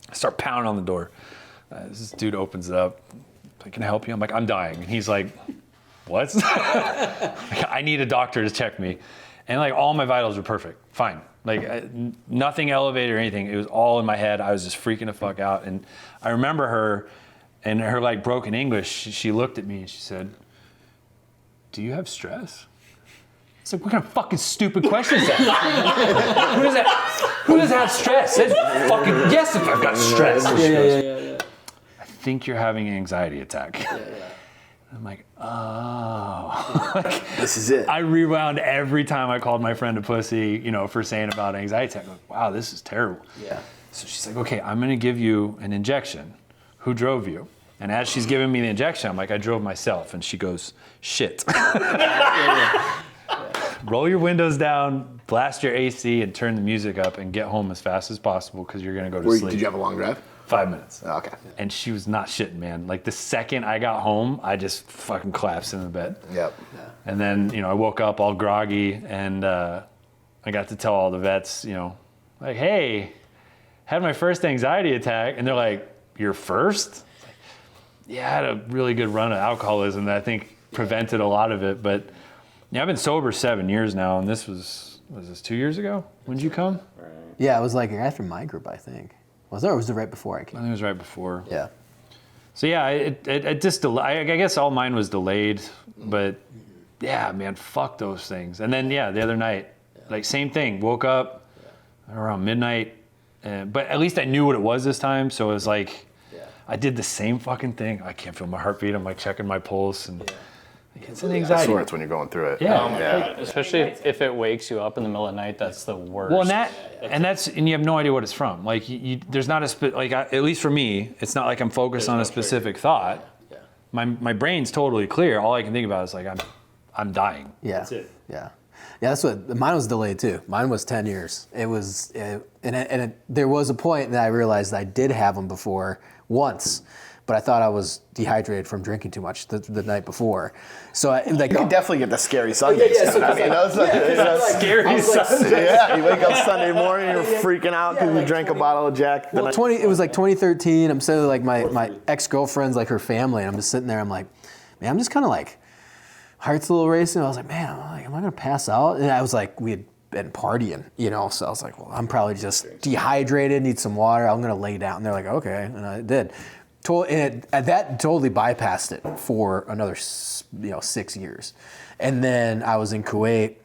I start pounding on the door. This dude opens it up. Like, can I help you? I'm like, I'm dying. And he's like, what? Like, I need a doctor to check me. And like all my vitals were perfect, fine. Like nothing elevated or anything. It was all in my head. I was just freaking the fuck out. And I remember her, in her like broken English, she looked at me and she said, do you have stress? It's like, what kind of fucking stupid question is that? Who does have stress? It's fucking, yes, if I've got stress. Yeah. I think you're having an anxiety attack. Yeah. I'm like, oh. Like, this is it. I rewound every time I called my friend a pussy, you know, for saying about anxiety attack. I'm like, wow, this is terrible. Yeah. So she's like, okay, I'm gonna give you an injection. Who drove you? And as she's giving me the injection, I'm like, I drove myself. And she goes, shit. Roll your windows down, blast your AC, and turn the music up, and get home as fast as possible because you're gonna go to sleep. Did you have a long drive? 5 minutes. Oh, okay. And she was not shitting, man. Like the second I got home, I just fucking collapsed in the bed. Yep. Yeah. And then, you know, I woke up all groggy, and I got to tell all the vets, you know, like, hey, had my first anxiety attack. And they're like, your first? Yeah, I had a really good run of alcoholism that I think prevented a lot of it. But yeah, I've been sober 7 years now, and this was this 2 years ago? When did you come? Yeah, it was like after my group, I think. Was there, or was it right before I came? I think it was right before. Yeah. So yeah, it just I guess all mine was delayed, but yeah, man, fuck those things. And then yeah, the other night, like same thing. Woke up around midnight, but at least I knew what it was this time. So it was like I did the same fucking thing. I can't feel my heartbeat. I'm like checking my pulse, and it's an anxiety. Swear it's when you're going through it. Yeah. Oh my God. Especially if it wakes you up in the middle of the night, that's the worst. Well, and you have no idea what it's from. Like there's not at least for me, it's not like I'm focused on a specific thought. Yeah. My brain's totally clear. All I can think about is like I'm dying. Yeah. That's it. Yeah. Yeah, that's what mine was delayed too. Mine was 10 years. It was, there was a point that I realized I did have them before once, but I thought I was dehydrated from drinking too much the night before. So I, like, You can definitely get the scary Sundays. so I mean, Scary Sunday. yeah, you wake up Sunday morning, you're freaking out because you drank a bottle of Jack. Well, it was like 2013. I'm sitting with like my ex-girlfriend's, like her family, and I'm just sitting there. I'm like, man, I'm just kind of like, heart's a little racing. I was like, man, am I gonna pass out? And I was like, we had been partying, you know, so I was like, well, I'm probably just dehydrated, need some water. I'm gonna lay down. And they're like, okay, and I did. That totally bypassed it for another 6 years. And then I was in Kuwait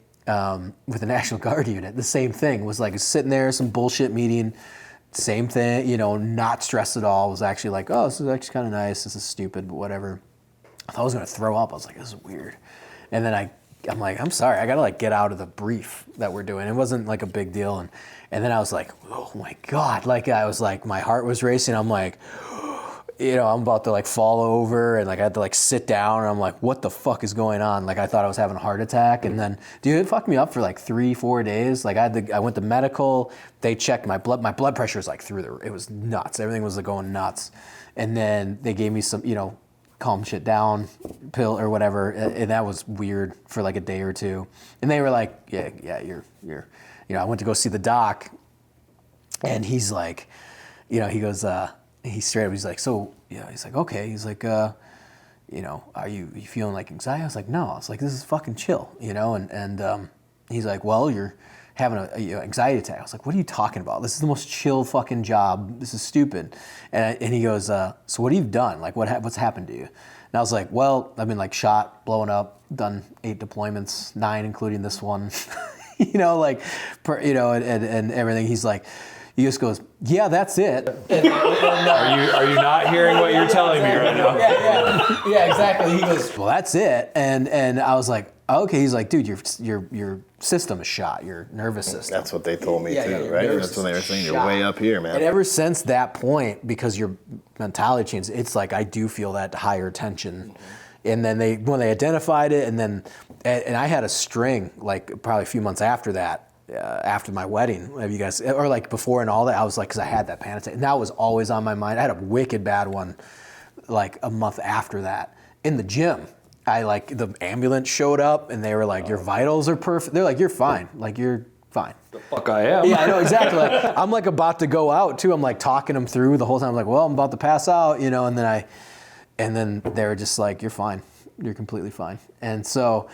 with the National Guard unit. The same thing, was like sitting there, some bullshit meeting, same thing, you know, not stressed at all. Was actually like, oh, this is actually kind of nice. This is stupid, but whatever. I thought I was gonna throw up. I was like, this is weird. And then I'm like, I'm sorry, I gotta like get out of the brief that we're doing. It wasn't like a big deal. And then I was like, oh my God. Like I was like, my heart was racing. I'm like, you know, I'm about to like fall over, and like I had to like sit down, and I'm like, what the fuck is going on? Like I thought I was having a heart attack. And then, dude, it fucked me up for like 3-4 days. Like I went to medical, they checked my blood pressure was like it was nuts. Everything was like going nuts. And then they gave me some, you know, calm shit down pill or whatever. And that was weird for like a day or two. And they were like, yeah, you're, you know, I went to go see the doc, and he's like, you know, he goes, he's straight up, he's like, so, yeah, he's like, okay. He's like, you know, are you feeling like anxiety? I was like, no. I was like, this is fucking chill, you know? And he's like, well, you're having a anxiety attack. I was like, what are you talking about? This is the most chill fucking job. This is stupid. And he goes, so what have you done? Like, what's happened to you? And I was like, well, I've been like shot, blowing up, done 8 deployments, 9 including this one, you know, like, you know, and everything. He's like, he just goes, yeah, that's it. Are you not hearing what you're telling me right now? Yeah, exactly. He goes, well, that's it. And I was like, okay. He's like, dude, your system is shot, your nervous system. That's what they told me Yeah, too, your right? nervous That's when they were saying system you're shot. way up here, man. And ever since that point, because your mentality changed, it's like I do feel that higher tension. And then when they identified it, and I had a string like probably a few months after that. After my wedding, have you guys, or like before and all that, I was like, because I had that panic attack, and that was always on my mind. I had a wicked bad one, like a month after that, in the gym. The ambulance showed up, and they were like, your vitals are perfect. They're like, you're fine, like you're fine. The fuck I am. Yeah, I know exactly. Like, I'm like about to go out too. I'm like talking them through the whole time. I'm like, well, I'm about to pass out, you know, and then they were just like, you're fine, you're completely fine, and so.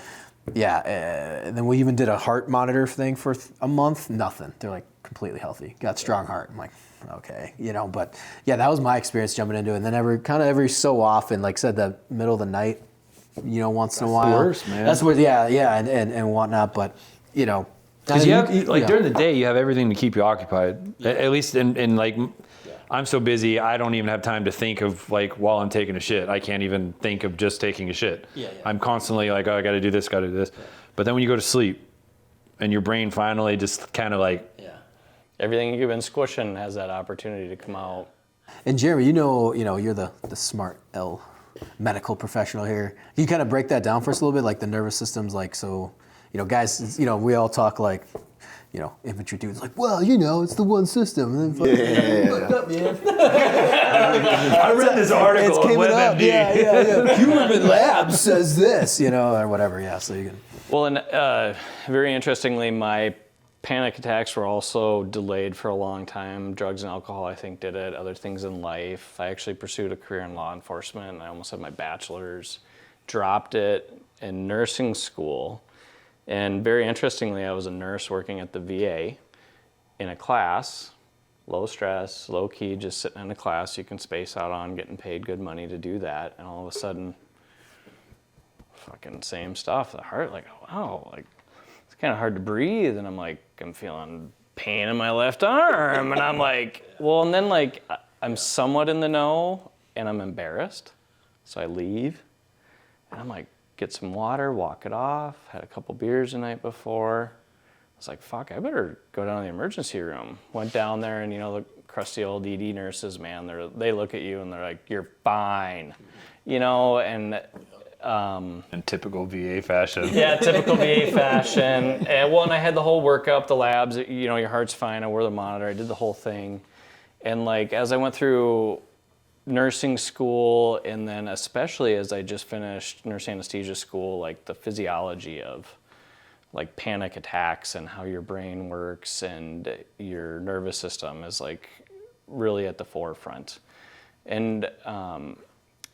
Yeah, and then we even did a heart monitor thing for a month. Nothing. They're like completely healthy. Got strong heart. I'm like, okay, you know. But yeah, that was my experience jumping into it. And then every so often, like I said, the middle of the night, you know, once in a while. That's the worst, man. That's where, yeah, and whatnot. But you know, Because you have, you like know. during the day, you have everything to keep you occupied. At least in like, I'm so busy, I don't even have time to think of like while I'm taking a shit. I can't even think of just taking a shit. Yeah. I'm constantly like, oh, I got to do this, got to do this. But then when you go to sleep, and your brain finally just kind of like, Everything you've been squishing has that opportunity to come out. And Jeremy, you know, you're the smart medical professional here. Can you kind of break that down for us a little bit, like the nervous system's like, so, you know, guys, you know, we all talk like, you know, infantry dudes like, well, you know, it's the one system. And then fucked up, man. I read this article on WebMD. Yeah. Human Lab says this, you know, or whatever. Yeah, so you can. Well, and very interestingly, my panic attacks were also delayed for a long time. Drugs and alcohol, I think, did it. Other things in life. I actually pursued a career in law enforcement, and I almost had my bachelor's. Dropped it in nursing school. And very interestingly, I was a nurse working at the VA in a class, low stress, low key, just sitting in a class you can space out on, getting paid good money to do that. And all of a sudden, fucking same stuff. The heart, like, wow, like it's kind of hard to breathe. And I'm like, I'm feeling pain in my left arm. And I'm like, well, and then like I'm somewhat in the know and I'm embarrassed. So I leave and I'm like, get some water, walk it off, had a couple beers the night before. I was like, fuck, I better go down to the emergency room. Went down there and, you know, the crusty old ED nurses, man, they look at you and they're like, you're fine, you know, and In typical VA fashion. Yeah, typical VA fashion. And I had the whole workup, the labs, you know, your heart's fine. I wore the monitor. I did the whole thing. And like, as I went through nursing school, and then especially as I just finished nurse anesthesia school, like the physiology of like panic attacks and how your brain works and your nervous system is like really at the forefront. And,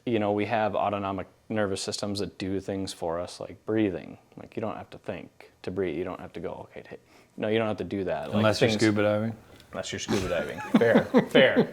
you know, we have autonomic nervous systems that do things for us, like breathing. Like, you don't have to think to breathe. You don't have to go, okay, no, you don't have to do that. Unless you're scuba diving. Unless you're scuba diving. Fair.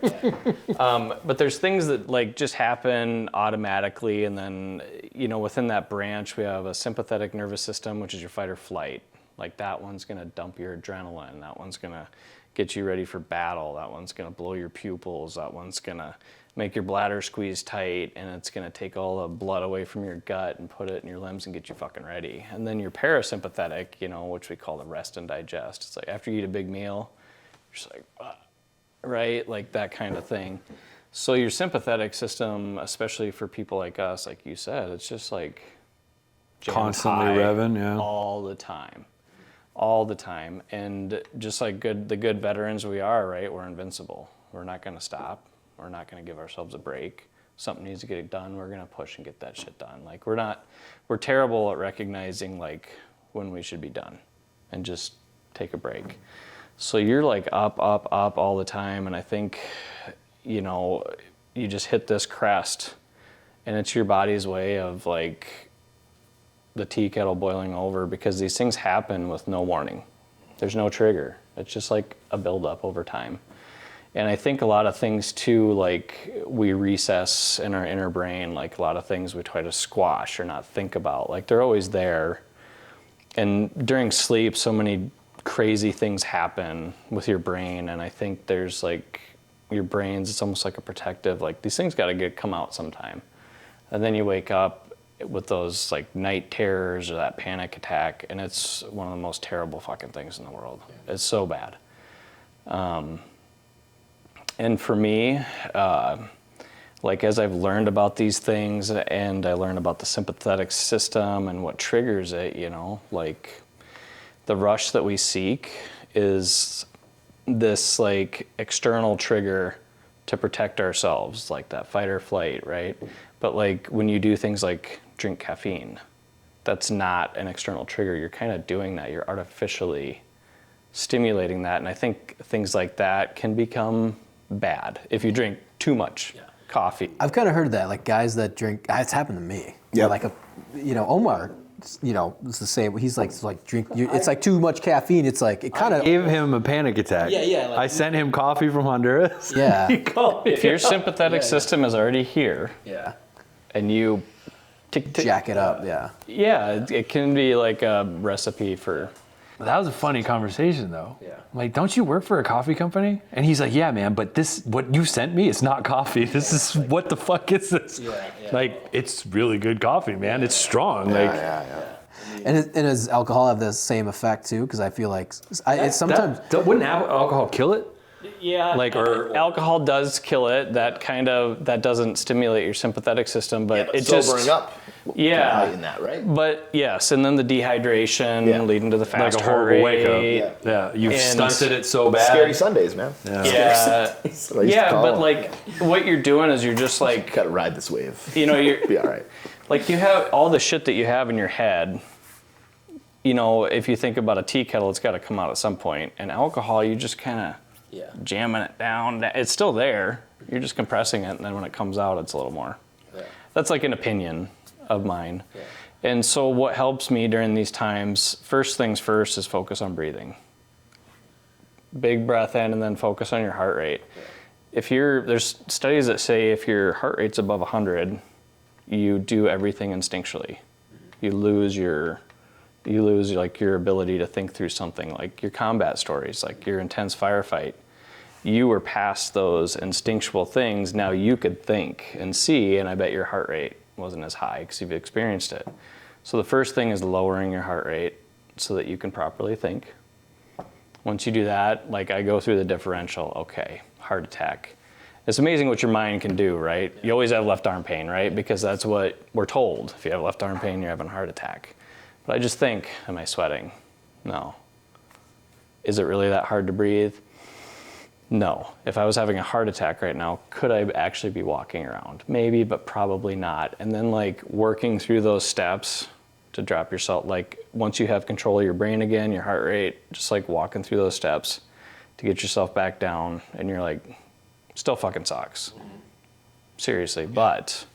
But there's things that like just happen automatically, and then, you know, within that branch, we have a sympathetic nervous system, which is your fight or flight. Like that one's gonna dump your adrenaline. That one's gonna get you ready for battle. That one's gonna blow your pupils. That one's gonna make your bladder squeeze tight, and it's gonna take all the blood away from your gut and put it in your limbs and get you fucking ready. And then your parasympathetic, you know, which we call the rest and digest. It's like after you eat a big meal, you're just like, right? Like that kind of thing. So your sympathetic system, especially for people like us, like you said, it's just like Constantly high revving, yeah. all the time. And just like the good veterans we are, right? We're invincible. We're not going to stop. We're not going to give ourselves a break. Something needs to get done. We're going to push and get that shit done. Like we're terrible at recognizing like when we should be done and just take a break. So you're like up all the time. And I think, you know, you just hit this crest, and it's your body's way of like the tea kettle boiling over, because these things happen with no warning. There's no trigger. It's just like a buildup over time. And I think a lot of things too, like we recess in our inner brain, like a lot of things we try to squash or not think about, like they're always there. And during sleep, so many crazy things happen with your brain. And I think there's like your brain's, it's almost like a protective, like these things got to come out sometime. And then you wake up with those like night terrors or that panic attack, and it's one of the most terrible fucking things in the world. It's so bad. And for me, like as I've learned about these things, and I learned about the sympathetic system and what triggers it, you know, like the rush that we seek is this like external trigger to protect ourselves, like that fight or flight, right? But like when you do things like drink caffeine, that's not an external trigger. You're kind of doing that. You're artificially stimulating that. And I think things like that can become bad if you drink too much coffee. I've kind of heard that, like guys that drink, it's happened to me. Yeah. Like Omar, you know, it's the same. He's like drink. It's like too much caffeine. It's like it kind of Gave him a panic attack. Yeah. Like, I sent him coffee from Honduras. Yeah. He called me. If your sympathetic system is already here, Yeah. and you tick, Jack it up. Yeah. yeah, it can be like a recipe for. That was a funny conversation, though. Yeah. Like, don't you work for a coffee company? And he's like, yeah, man, but what you sent me, it's not coffee. This is, what the fuck is this? Yeah. Like, it's really good coffee, man. It's strong. Yeah. And does alcohol have the same effect too? Because I feel like it's sometimes. Wouldn't alcohol kill it? Yeah, Like, or alcohol does kill it. That doesn't stimulate your sympathetic system, but it sobering just up. Yeah, In that, right? But yes, and then the dehydration leading to the fast Like a heart horrible wake rate. up. Yeah, you've And- stunted it so bad. Scary Sundays, man. Yeah, That's what I used to yeah, call but them. like what you're doing is you're just like, Gotta ride this wave. you know, you're Be all right. like you have all the shit that you have in your head. You know, if you think about a tea kettle, it's got to come out at some point. And alcohol, you just kind of jamming it down. It's still there. You're just compressing it, and then when it comes out, it's a little more. Yeah. That's like an opinion of mine. Yeah. And so what helps me during these times, first things first, is focus on breathing. Big breath in, and then focus on your heart rate. Yeah. There's studies that say if your heart rate's above 100, you do everything instinctually. You lose like your ability to think through something, like your combat stories, like your intense firefight. You were past those instinctual things. Now you could think and see, and I bet your heart rate wasn't as high because you've experienced it. So the first thing is lowering your heart rate so that you can properly think. Once you do that, like I go through the differential, okay, heart attack. it's amazing what your mind can do, right? You always have left arm pain, right? Because that's what we're told. If you have left arm pain, you're having a heart attack. But I just think, am I sweating? No. Is it really that hard to breathe? No. If I was having a heart attack right now, could I actually be walking around? Maybe, but probably not. And then like working through those steps to drop yourself, like once you have control of your brain again, your heart rate, just like walking through those steps to get yourself back down, and you're like, still fucking sucks. Seriously, but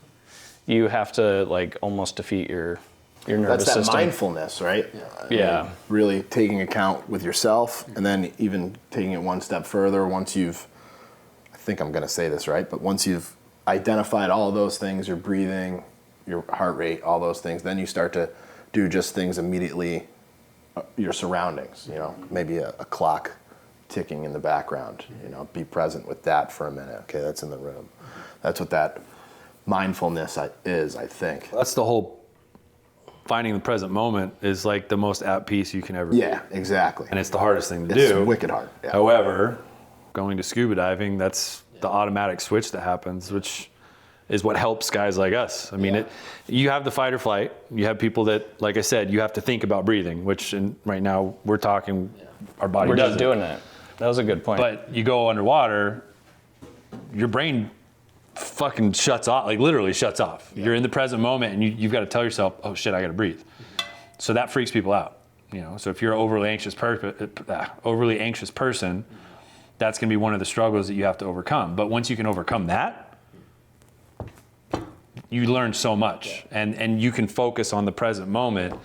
you have to like almost defeat your nervous system. That's that mindfulness, right? Yeah. Really taking account with yourself, and then even taking it one step further once you've, I think I'm gonna say this right, but once you've identified all of those things, your breathing, your heart rate, all those things, then you start to do just things immediately, your surroundings, you know, maybe a clock ticking in the background, you know, be present with that for a minute. Okay, that's in the room. That's what that mindfulness is, I think. That's the whole finding the present moment is like the most at peace you can ever be. Yeah, exactly. And it's the hardest thing to It's do. wicked hard. Yeah. However, going to scuba diving, that's the automatic switch that happens, which is what helps guys like us. I mean, you have the fight or flight. You have people that, like I said, you have to think about breathing, which right now we're talking, our body We're does just doing it. That was a good point. But you go underwater, your brain fucking shuts off, like literally shuts off. Yeah. You're in the present moment, and you've got to tell yourself, oh shit, I got to breathe. So that freaks people out. You know, so if you're an overly anxious person, that's going to be one of the struggles that you have to overcome. But once you can overcome that, you learn so much, and you can focus on the present moment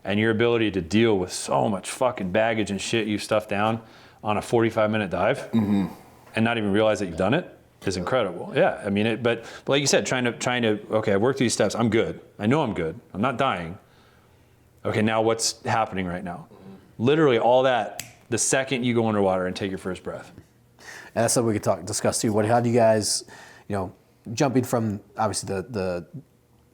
and your ability to deal with so much fucking baggage and shit you've stuffed down on a 45-minute dive and not even realize that you've done it is incredible. Yeah, I mean, but like you said, trying to, okay, I worked through these steps. I'm good. I know I'm good. I'm not dying. Okay, now what's happening right now? Literally all that, the second you go underwater and take your first breath. And that's something we could discuss too. How do you guys, you know, jumping from obviously the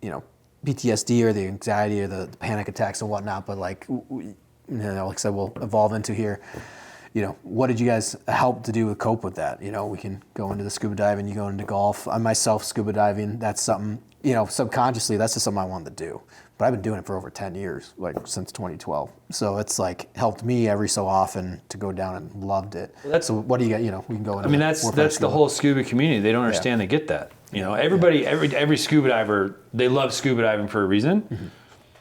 you know, PTSD or the anxiety or the panic attacks and whatnot, but like, you know, like I said, we'll evolve into here. You know, what did you guys help to do to cope with that? You know, we can go into the scuba diving, you go into golf. I myself, scuba diving, that's something, you know, subconsciously, that's just something I wanted to do. But I've been doing it for over 10 years, like since 2012. So it's like helped me every so often to go down and loved it. So what do you got? You know, we can go into. I mean, that's the whole scuba community. They don't understand. They get that. You know, everybody, every scuba diver, they love scuba diving for a reason.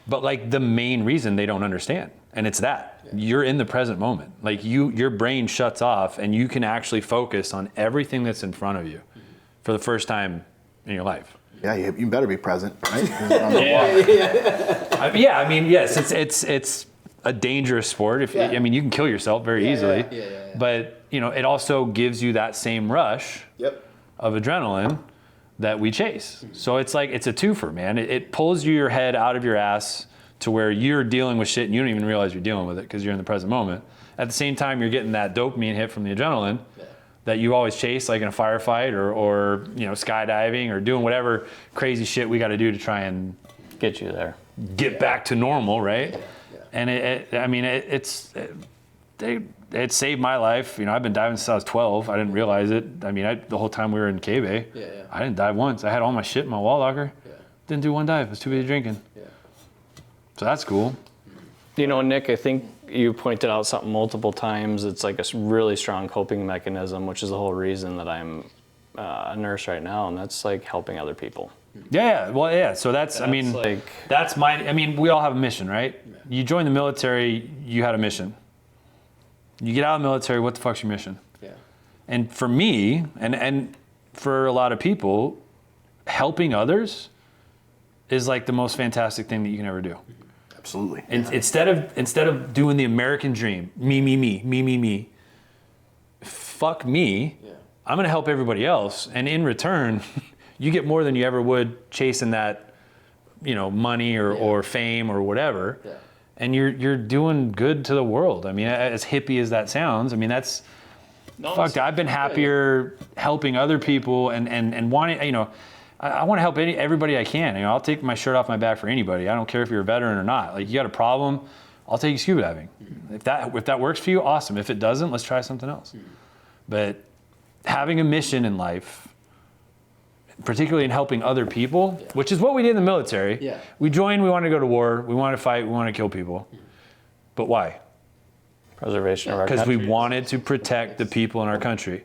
But like the main reason they don't understand, and it's that you're in the present moment. Like your brain shuts off, and you can actually focus on everything that's in front of you for the first time in your life. Yeah, you better be present, right? Yeah, I mean, yes, it's a dangerous sport. I mean, you can kill yourself very easily. But you know, it also gives you that same rush of adrenaline that we chase. So it's like it's a twofer, man. It pulls your head out of your ass to where you're dealing with shit and you don't even realize you're dealing with it because you're in the present moment. At the same time, you're getting that dopamine hit from the adrenaline that you always chase, like in a firefight or you know, skydiving or doing whatever crazy shit we got to do to try and get you there, get back to normal, right? And it saved my life. You know, I've been diving since I was 12. I didn't realize it. I mean, the whole time we were in K-Bay, I didn't dive once. I had all my shit in my wall locker. Didn't do one dive. I was too busy drinking. So that's cool. You know, Nick, I think you pointed out something multiple times. It's like a really strong coping mechanism, which is the whole reason that I'm a nurse right now, and that's like helping other people. Yeah, well, yeah. So that's I mean, like, that's I mean, we all have a mission, right? You join the military, you had a mission. You get out of the military, what the fuck's your mission? And for me, and for a lot of people, helping others is like the most fantastic thing that you can ever do. Absolutely. And instead of doing the American dream, me, fuck me, I'm gonna help everybody else, and in return, you get more than you ever would chasing that, you know, money or fame or whatever. And you're doing good to the world. I mean, as hippie as that sounds, I mean that's fuck. I've been happier helping other people and wanting, you know, I want to help everybody I can. You know, I'll take my shirt off my back for anybody. I don't care if you're a veteran or not. Like, you got a problem, I'll take you scuba diving. If that works for you, awesome. If it doesn't, let's try something else. But having a mission in life particularly in helping other people, which is what we did in the military. Yeah. We joined, we wanted to go to war, we wanted to fight, we wanted to kill people. But why? Preservation of our Because country. we wanted to protect the people in our country.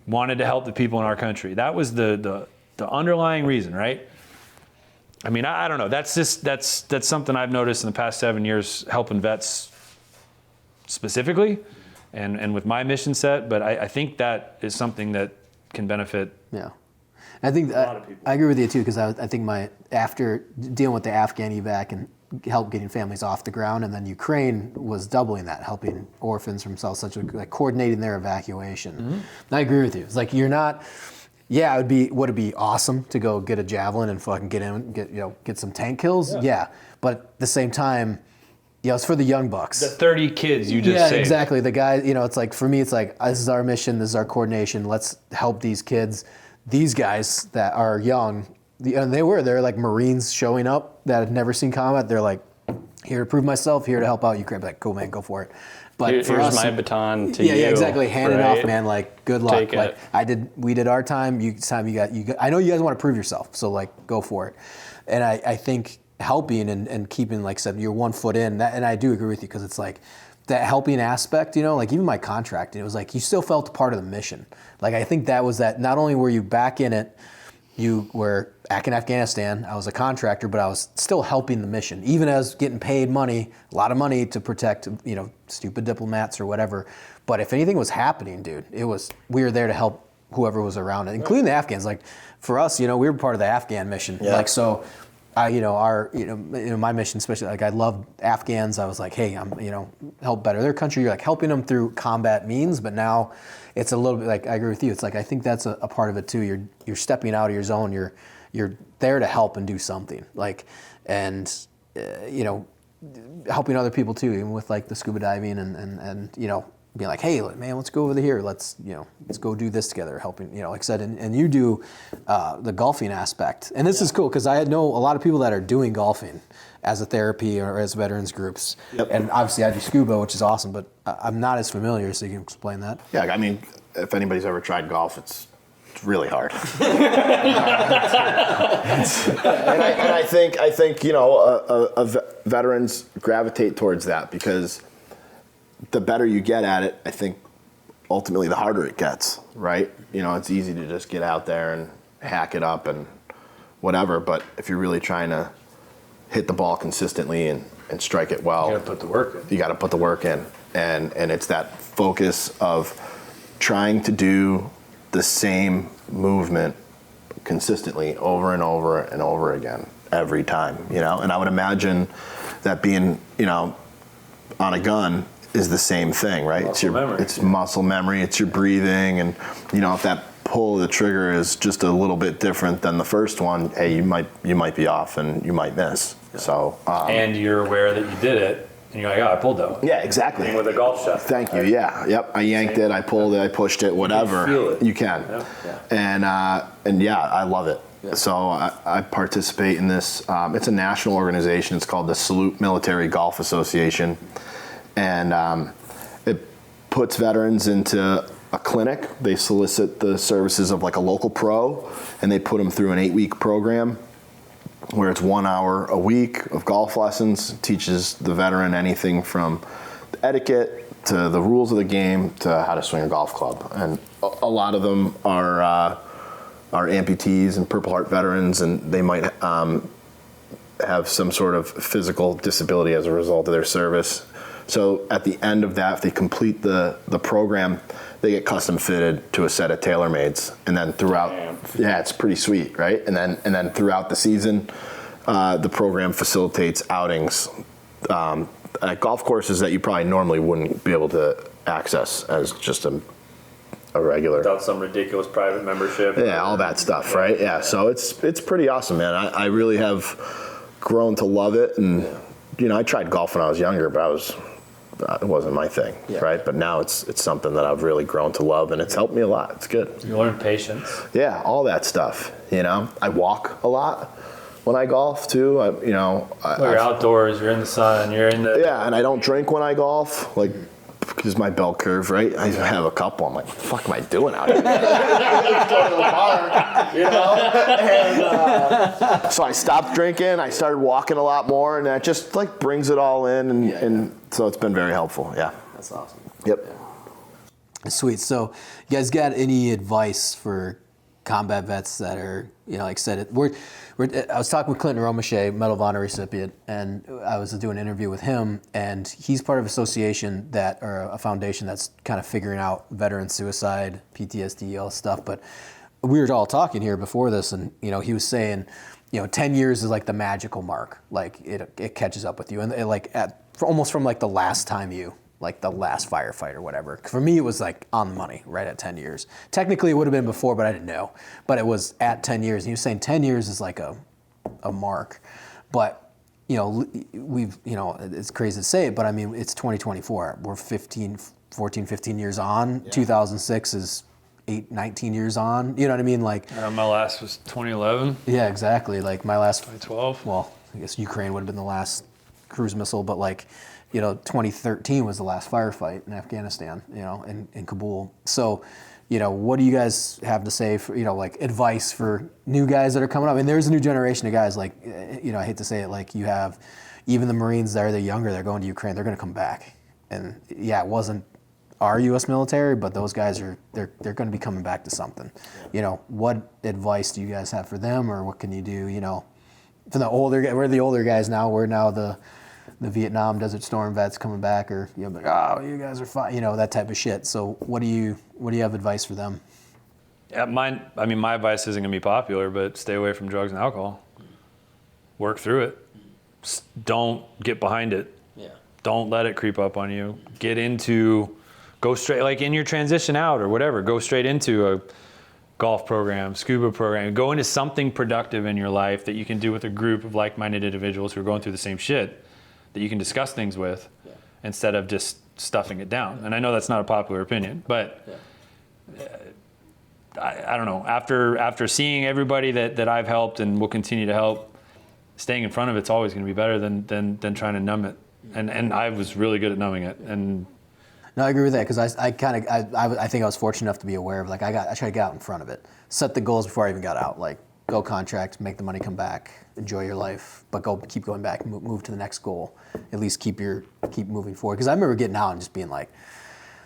Wanted to help the people in our country. That was the underlying reason, right? I mean, I don't know. That's something I've noticed in the past 7 years helping vets specifically and with my mission set, but I think that is something that can benefit. Yeah. I think lot of people. I agree with you too, because I think after dealing with the Afghan evac and help getting families off the ground, and then Ukraine was doubling that, helping orphans from such like coordinating their evacuation. And I agree with you. It's like you're not. Yeah, would it be awesome to go get a javelin and fucking get some tank kills? Yeah. But at the same time, it's for the young bucks. The 30 kids you just saved. Yeah, exactly. The guy, it's like, for me, it's like, this is our mission, this is our coordination, let's help these kids. These guys that are young, and they're like Marines showing up that had never seen combat. They're like, here to prove myself, here to help out Ukraine. Like, cool, man, go for it. But Here's for us, my baton to you. Yeah, exactly. Hand it right? off, man. Like, good luck. Take Like, it. we did our time. You got. I know you guys want to prove yourself, so like, go for it. And I think helping and keeping, like I said, you're 1 foot in. And I do agree with you, because it's like that helping aspect. Like even my contract, it was like you still felt part of the mission. Like I think that was that. Not only were you back in it, you were back in Afghanistan. I was a contractor, but I was still helping the mission, even as getting paid money, a lot of money to protect, stupid diplomats or whatever. But if anything was happening, dude, we were there to help whoever was around it, including the Afghans. Like for us, we were part of the Afghan mission. Yeah. Like so, my mission, especially, like I love Afghans. I was like, hey, I'm help better their country. You're like helping them through combat means, but now it's a little bit like I agree with you. It's like I think that's a part of it too. You're stepping out of your zone. You're there to help and do something. Like helping other people too, even with like the scuba diving and being like, hey, man, let's go over here. Let's go do this together. Helping, like I said, and you do the golfing aspect. And this is cool because I know a lot of people that are doing golfing as a therapy or as veterans groups. Yep. And obviously I do scuba, which is awesome, but I'm not as familiar, so you can explain that. Yeah, I mean, if anybody's ever tried golf, it's really hard. and I think veterans gravitate towards that because the better you get at it, I think ultimately the harder it gets, right? It's easy to just get out there and hack it up and whatever, but if you're really trying to hit the ball consistently and strike it well, You got to put the work in. you got to put the work in. And it's that focus of trying to do the same movement consistently over and over and over again every time, And I would imagine that being, on a gun is the same thing, right? It's muscle memory, it's your breathing, and if that pull of the trigger is just a little bit different than the first one, hey, you might be off and you might miss. So And you're aware that you did it, and you're like, oh, I pulled that one. yeah, exactly. With a golf shot. Thank you. Yeah. Yep. I yanked it. I pulled it. I pushed it. Whatever. feel it. You can. Yeah. And yeah, I love it. Yeah. So I participate in this. It's a national organization. It's called the Salute Military Golf Association, and it puts veterans into a clinic. They solicit the services of like a local pro, and they put them through an 8-week program where it's 1 hour a week of golf lessons. It teaches the veteran anything from etiquette to the rules of the game to how to swing a golf club. And a lot of them are amputees and Purple Heart veterans, and they might have some sort of physical disability as a result of their service. So at the end of that, if they complete the program, they get custom fitted to a set of TaylorMades, and then throughout, yeah, it's pretty sweet, right? And then throughout the season, the program facilitates outings at golf courses that you probably normally wouldn't be able to access as just a regular. Without some ridiculous private membership. Yeah, all that stuff, right? Yeah, so it's pretty awesome, man. I really have grown to love it, and I tried golf when I was younger, but it wasn't my thing, right? But now it's something that I've really grown to love, and it's helped me a lot. It's good. You learn patience. Yeah, all that stuff. I walk a lot when I golf too. You're outdoors. You're in the sun. You're in the. Yeah, and I don't drink when I golf. Like, is my bell curve, right? I have a couple. I'm like, what the fuck am I doing out here? Let's go to the bar, you know? And, so I stopped drinking. I started walking a lot more, and that just like brings it all in, and so it's been very helpful. Yeah. That's awesome. Yep. Sweet. So, you guys got any advice for combat vets that are, you know, like I said, I was talking with Clinton Romachet, Medal of Honor recipient, and I was doing an interview with him, and he's part of an association or a foundation that's kind of figuring out veteran suicide, PTSD, all this stuff. But we were all talking here before this, and, you know, he was saying, you know, 10 years is like the magical mark. Like, it catches up with you. And almost from like the last time like the last firefight or whatever. For me, it was like on the money, right at 10 years. Technically, it would have been before, but I didn't know. But it was at 10 years. And he was saying 10 years is like a mark. But, you know, it's crazy to say it, but I mean, it's 2024. We're 15 years on. Yeah. 2006 is 19 years on. You know what I mean? Like, my last was 2011. Yeah, exactly. Like my last 2012. Well, I guess Ukraine would have been the last cruise missile, but like, you know, 2013 was the last firefight in Afghanistan, you know, in Kabul. So, you know, what do you guys have to say for, you know, like advice for new guys that are coming up? And there's a new generation of guys, like, you know, I hate to say it, like you have even the Marines they're younger, they're going to Ukraine, they're going to come back. And yeah, it wasn't our U.S. military, but those guys they're going to be coming back to something. You know, what advice do you guys have for them, or what can you do, you know, for the we're the older guys now, we're now the Vietnam Desert Storm vets coming back, or you know, like, oh, you guys are fine, you know, that type of shit. So what do you have advice for them? Yeah, my advice isn't gonna be popular, but stay away from drugs and alcohol. Work through it. Don't get behind it. Yeah. Don't let it creep up on you. Go straight, like in your transition out or whatever, go straight into a golf program, scuba program, go into something productive in your life that you can do with a group of like-minded individuals who are going through the same shit that you can discuss things with, instead of just stuffing it down. And I know that's not a popular opinion, but I don't know. After seeing everybody that I've helped and will continue to help, staying in front of it's always going to be better than trying to numb it. And I was really good at numbing it. And no, I agree with that, because I think I was fortunate enough to be aware of, like, I tried to get out in front of it, set the goals before I even got out, like go contract, make the money, come back, enjoy your life, but keep going back, move to the next goal, at least keep moving forward. Because I remember getting out and just being like,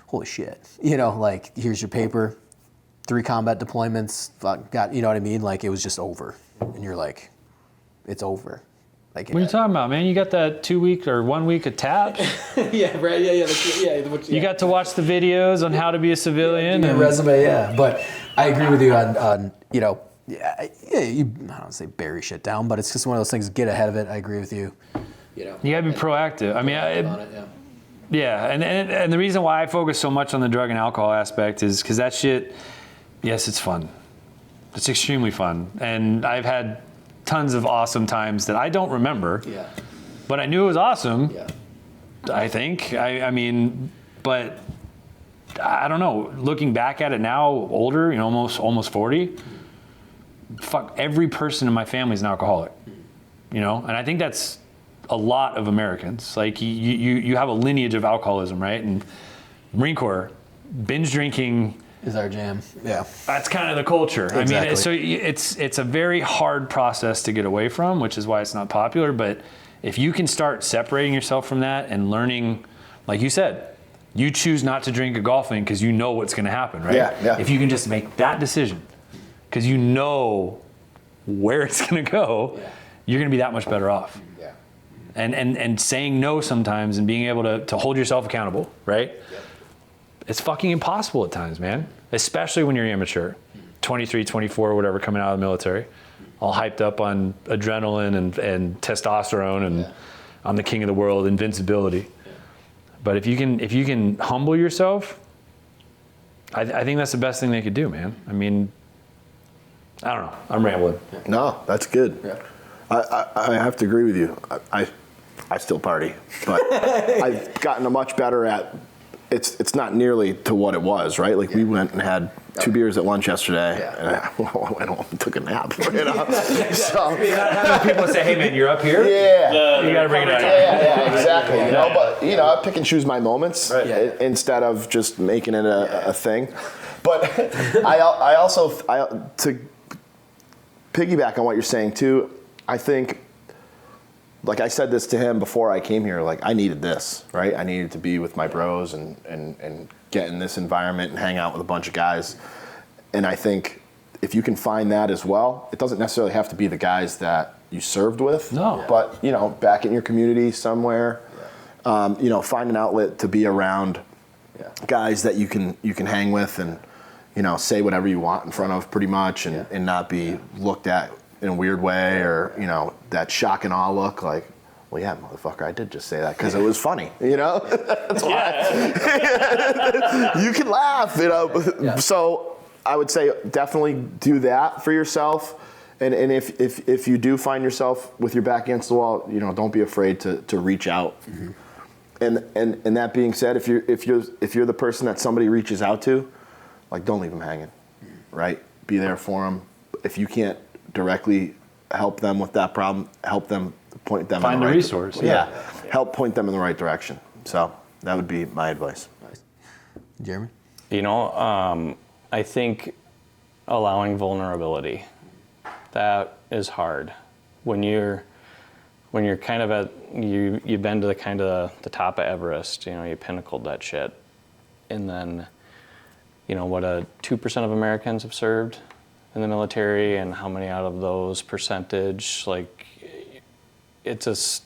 holy shit, you know, like, here's your paper, 3 combat deployments, you know what I mean? Like, it was just over, and you're like, it's over. Like, what are you talking about, man? You got that 2 week or 1 week attached? Yeah, right. Yeah. You got to watch the videos on how to be a civilian. Yeah, resume, yeah. But I agree with you on you know, I don't say bury shit down, but it's just one of those things. Get ahead of it. I agree with you. You know, you gotta be proactive. I mean, and the reason why I focus so much on the drug and alcohol aspect is because that shit, yes, it's fun. It's extremely fun, and I've had tons of awesome times that I don't remember. Yeah. But I knew it was awesome. Yeah. I think. I mean, but I don't know. Looking back at it now, older, you know, almost 40. Fuck, every person in my family is an alcoholic. You know, and I think that's a lot of Americans. Like you have a lineage of alcoholism, right? And Marine Corps, binge drinking is our jam. Yeah. That's kind of the culture. Exactly. I mean, so it's a very hard process to get away from, which is why it's not popular. But if you can start separating yourself from that and learning, like you said, you choose not to drink at golfing because you know what's going to happen, right? Yeah. If you can just make that decision because you know where it's going to go, you're going to be that much better off. Yeah. And saying no sometimes and being able to hold yourself accountable, right? Yeah. It's fucking impossible at times, man. Especially when you're immature, 23, 24, whatever, coming out of the military, all hyped up on adrenaline and testosterone and I'm the king of the world, invincibility. Yeah. But if you can humble yourself, I think that's the best thing they could do, man. I mean, I don't know. I'm rambling. No, that's good. Yeah. I have to agree with you. I still party, but I've gotten much better at it's not nearly to what it was, right? Like we went and had 2 beers at lunch yesterday, and I went home and took a nap. So Having people say, "Hey man, you're up here." yeah, You gotta bring it out. yeah, exactly. You know, but I pick and choose my moments instead of just making it a thing. But I also to piggyback on what you're saying too. I think, like I said this to him before I came here, like I needed this, right? I needed to be with my bros and get in this environment and hang out with a bunch of guys. And I think if you can find that as well, it doesn't necessarily have to be the guys that you served with. No. But, back in your community somewhere, find an outlet to be around guys that you can hang with and, say whatever you want in front of pretty much and not be looked at in a weird way or, that shock and awe look like, well, yeah, motherfucker, I did just say that because it was funny, That's why. You can laugh, Yeah. So I would say definitely do that for yourself. And if you do find yourself with your back against the wall, don't be afraid to reach out. Mm-hmm. And that being said, if you're the person that somebody reaches out to, like don't leave them hanging, right? Be there for them. If you can't directly help them with that problem, help them point them Find in the a right resource. Yeah. Help point them in the right direction. So that would be my advice. Jeremy? I think allowing vulnerability, that is hard. When you're kind of at, you've been to the top of Everest, you pinnacled that shit. And then, what 2% of Americans have served in the military, and how many out of those percentage, like it's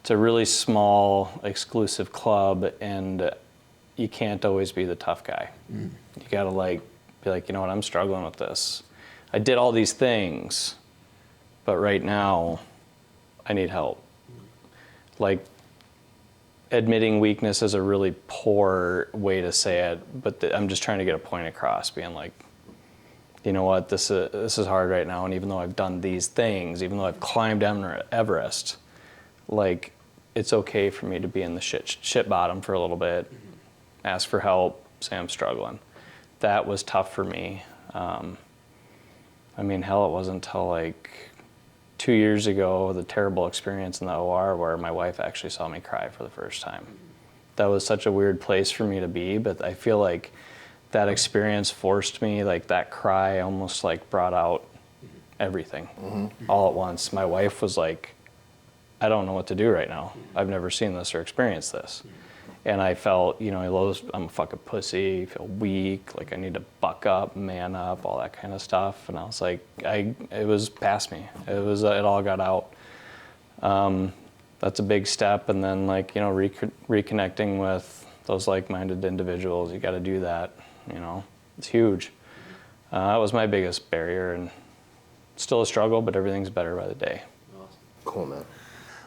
a really small exclusive club, and you can't always be the tough guy. You gotta be like, I'm struggling with this. I did all these things, but right now I need help. Like, admitting weakness is a really poor way to say it, but I'm just trying to get a point across, being like, you know what, this is hard right now, and even though I've done these things, even though I've climbed Everest, like, it's okay for me to be in the shit bottom for a little bit, ask for help, say I'm struggling. That was tough for me. Hell, it wasn't until 2 years ago, the terrible experience in the OR where my wife actually saw me cry for the first time. That was such a weird place for me to be, but I feel like that experience forced me, that cry almost brought out everything all at once. My wife was like, I don't know what to do right now. I've never seen this or experienced this. And I felt, I'm a fucking pussy, feel weak, I need to buck up, man up, all that kind of stuff. And I was like, it was past me. It all got out. That's a big step. And then reconnecting with those like-minded individuals, you got to do that. It's huge. That was my biggest barrier, and still a struggle, but everything's better by the day. Cool, man.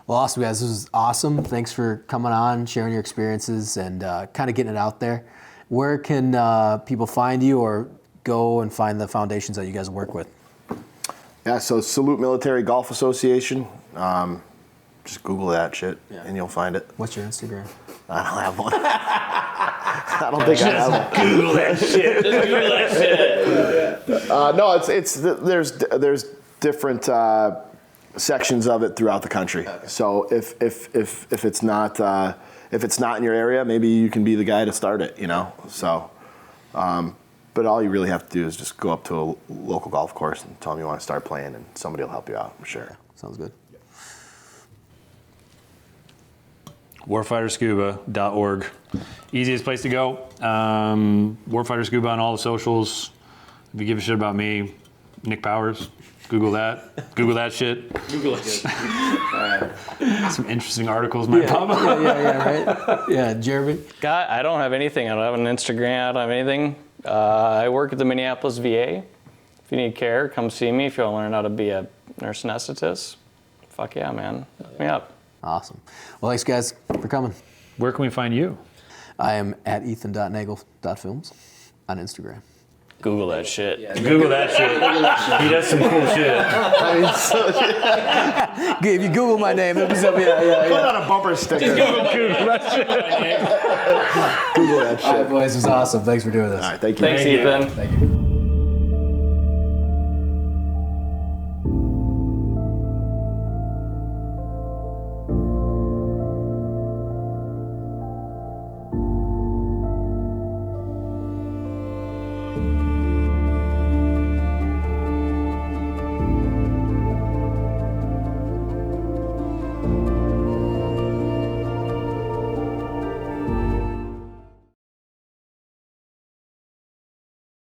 Well, awesome, guys. This was awesome. Thanks for coming on, sharing your experiences, and kind of getting it out there. Where can people find you or go and find the foundations that you guys work with? Yeah, so Salute Military Golf Association. Just Google that shit, and you'll find it. What's your Instagram? I don't have one. I don't think I have one. Google that shit. Google that shit. No, there's different sections of it throughout the country. Okay. So if it's not in your area, maybe you can be the guy to start it. So, but all you really have to do is just go up to a local golf course and tell them you want to start playing, and somebody will help you out. For sure. Yeah, sounds good. Warfighterscuba.org. Easiest place to go. Warfighter Scuba on all the socials. If you give a shit about me, Nick Powers, Google that. Google that shit. Google it. Some interesting articles might pop up. Yeah, right? Yeah, Jeremy? God, I don't have anything. I don't have an Instagram. I don't have anything. I work at the Minneapolis VA. If you need care, come see me. If you want to learn how to be a nurse anesthetist, fuck yeah, man. Hit me up. Awesome. Well, thanks, guys, for coming. Where can we find you? I am at ethan.nagel.films on Instagram. Google that shit. Google that shit. He does some cool shit. If you Google my name, it'll be something. Put it on a bumper sticker. Google that shit. All right, boys, it was awesome. Thanks for doing this. All right, thank you. Thanks, Ethan. Thank you.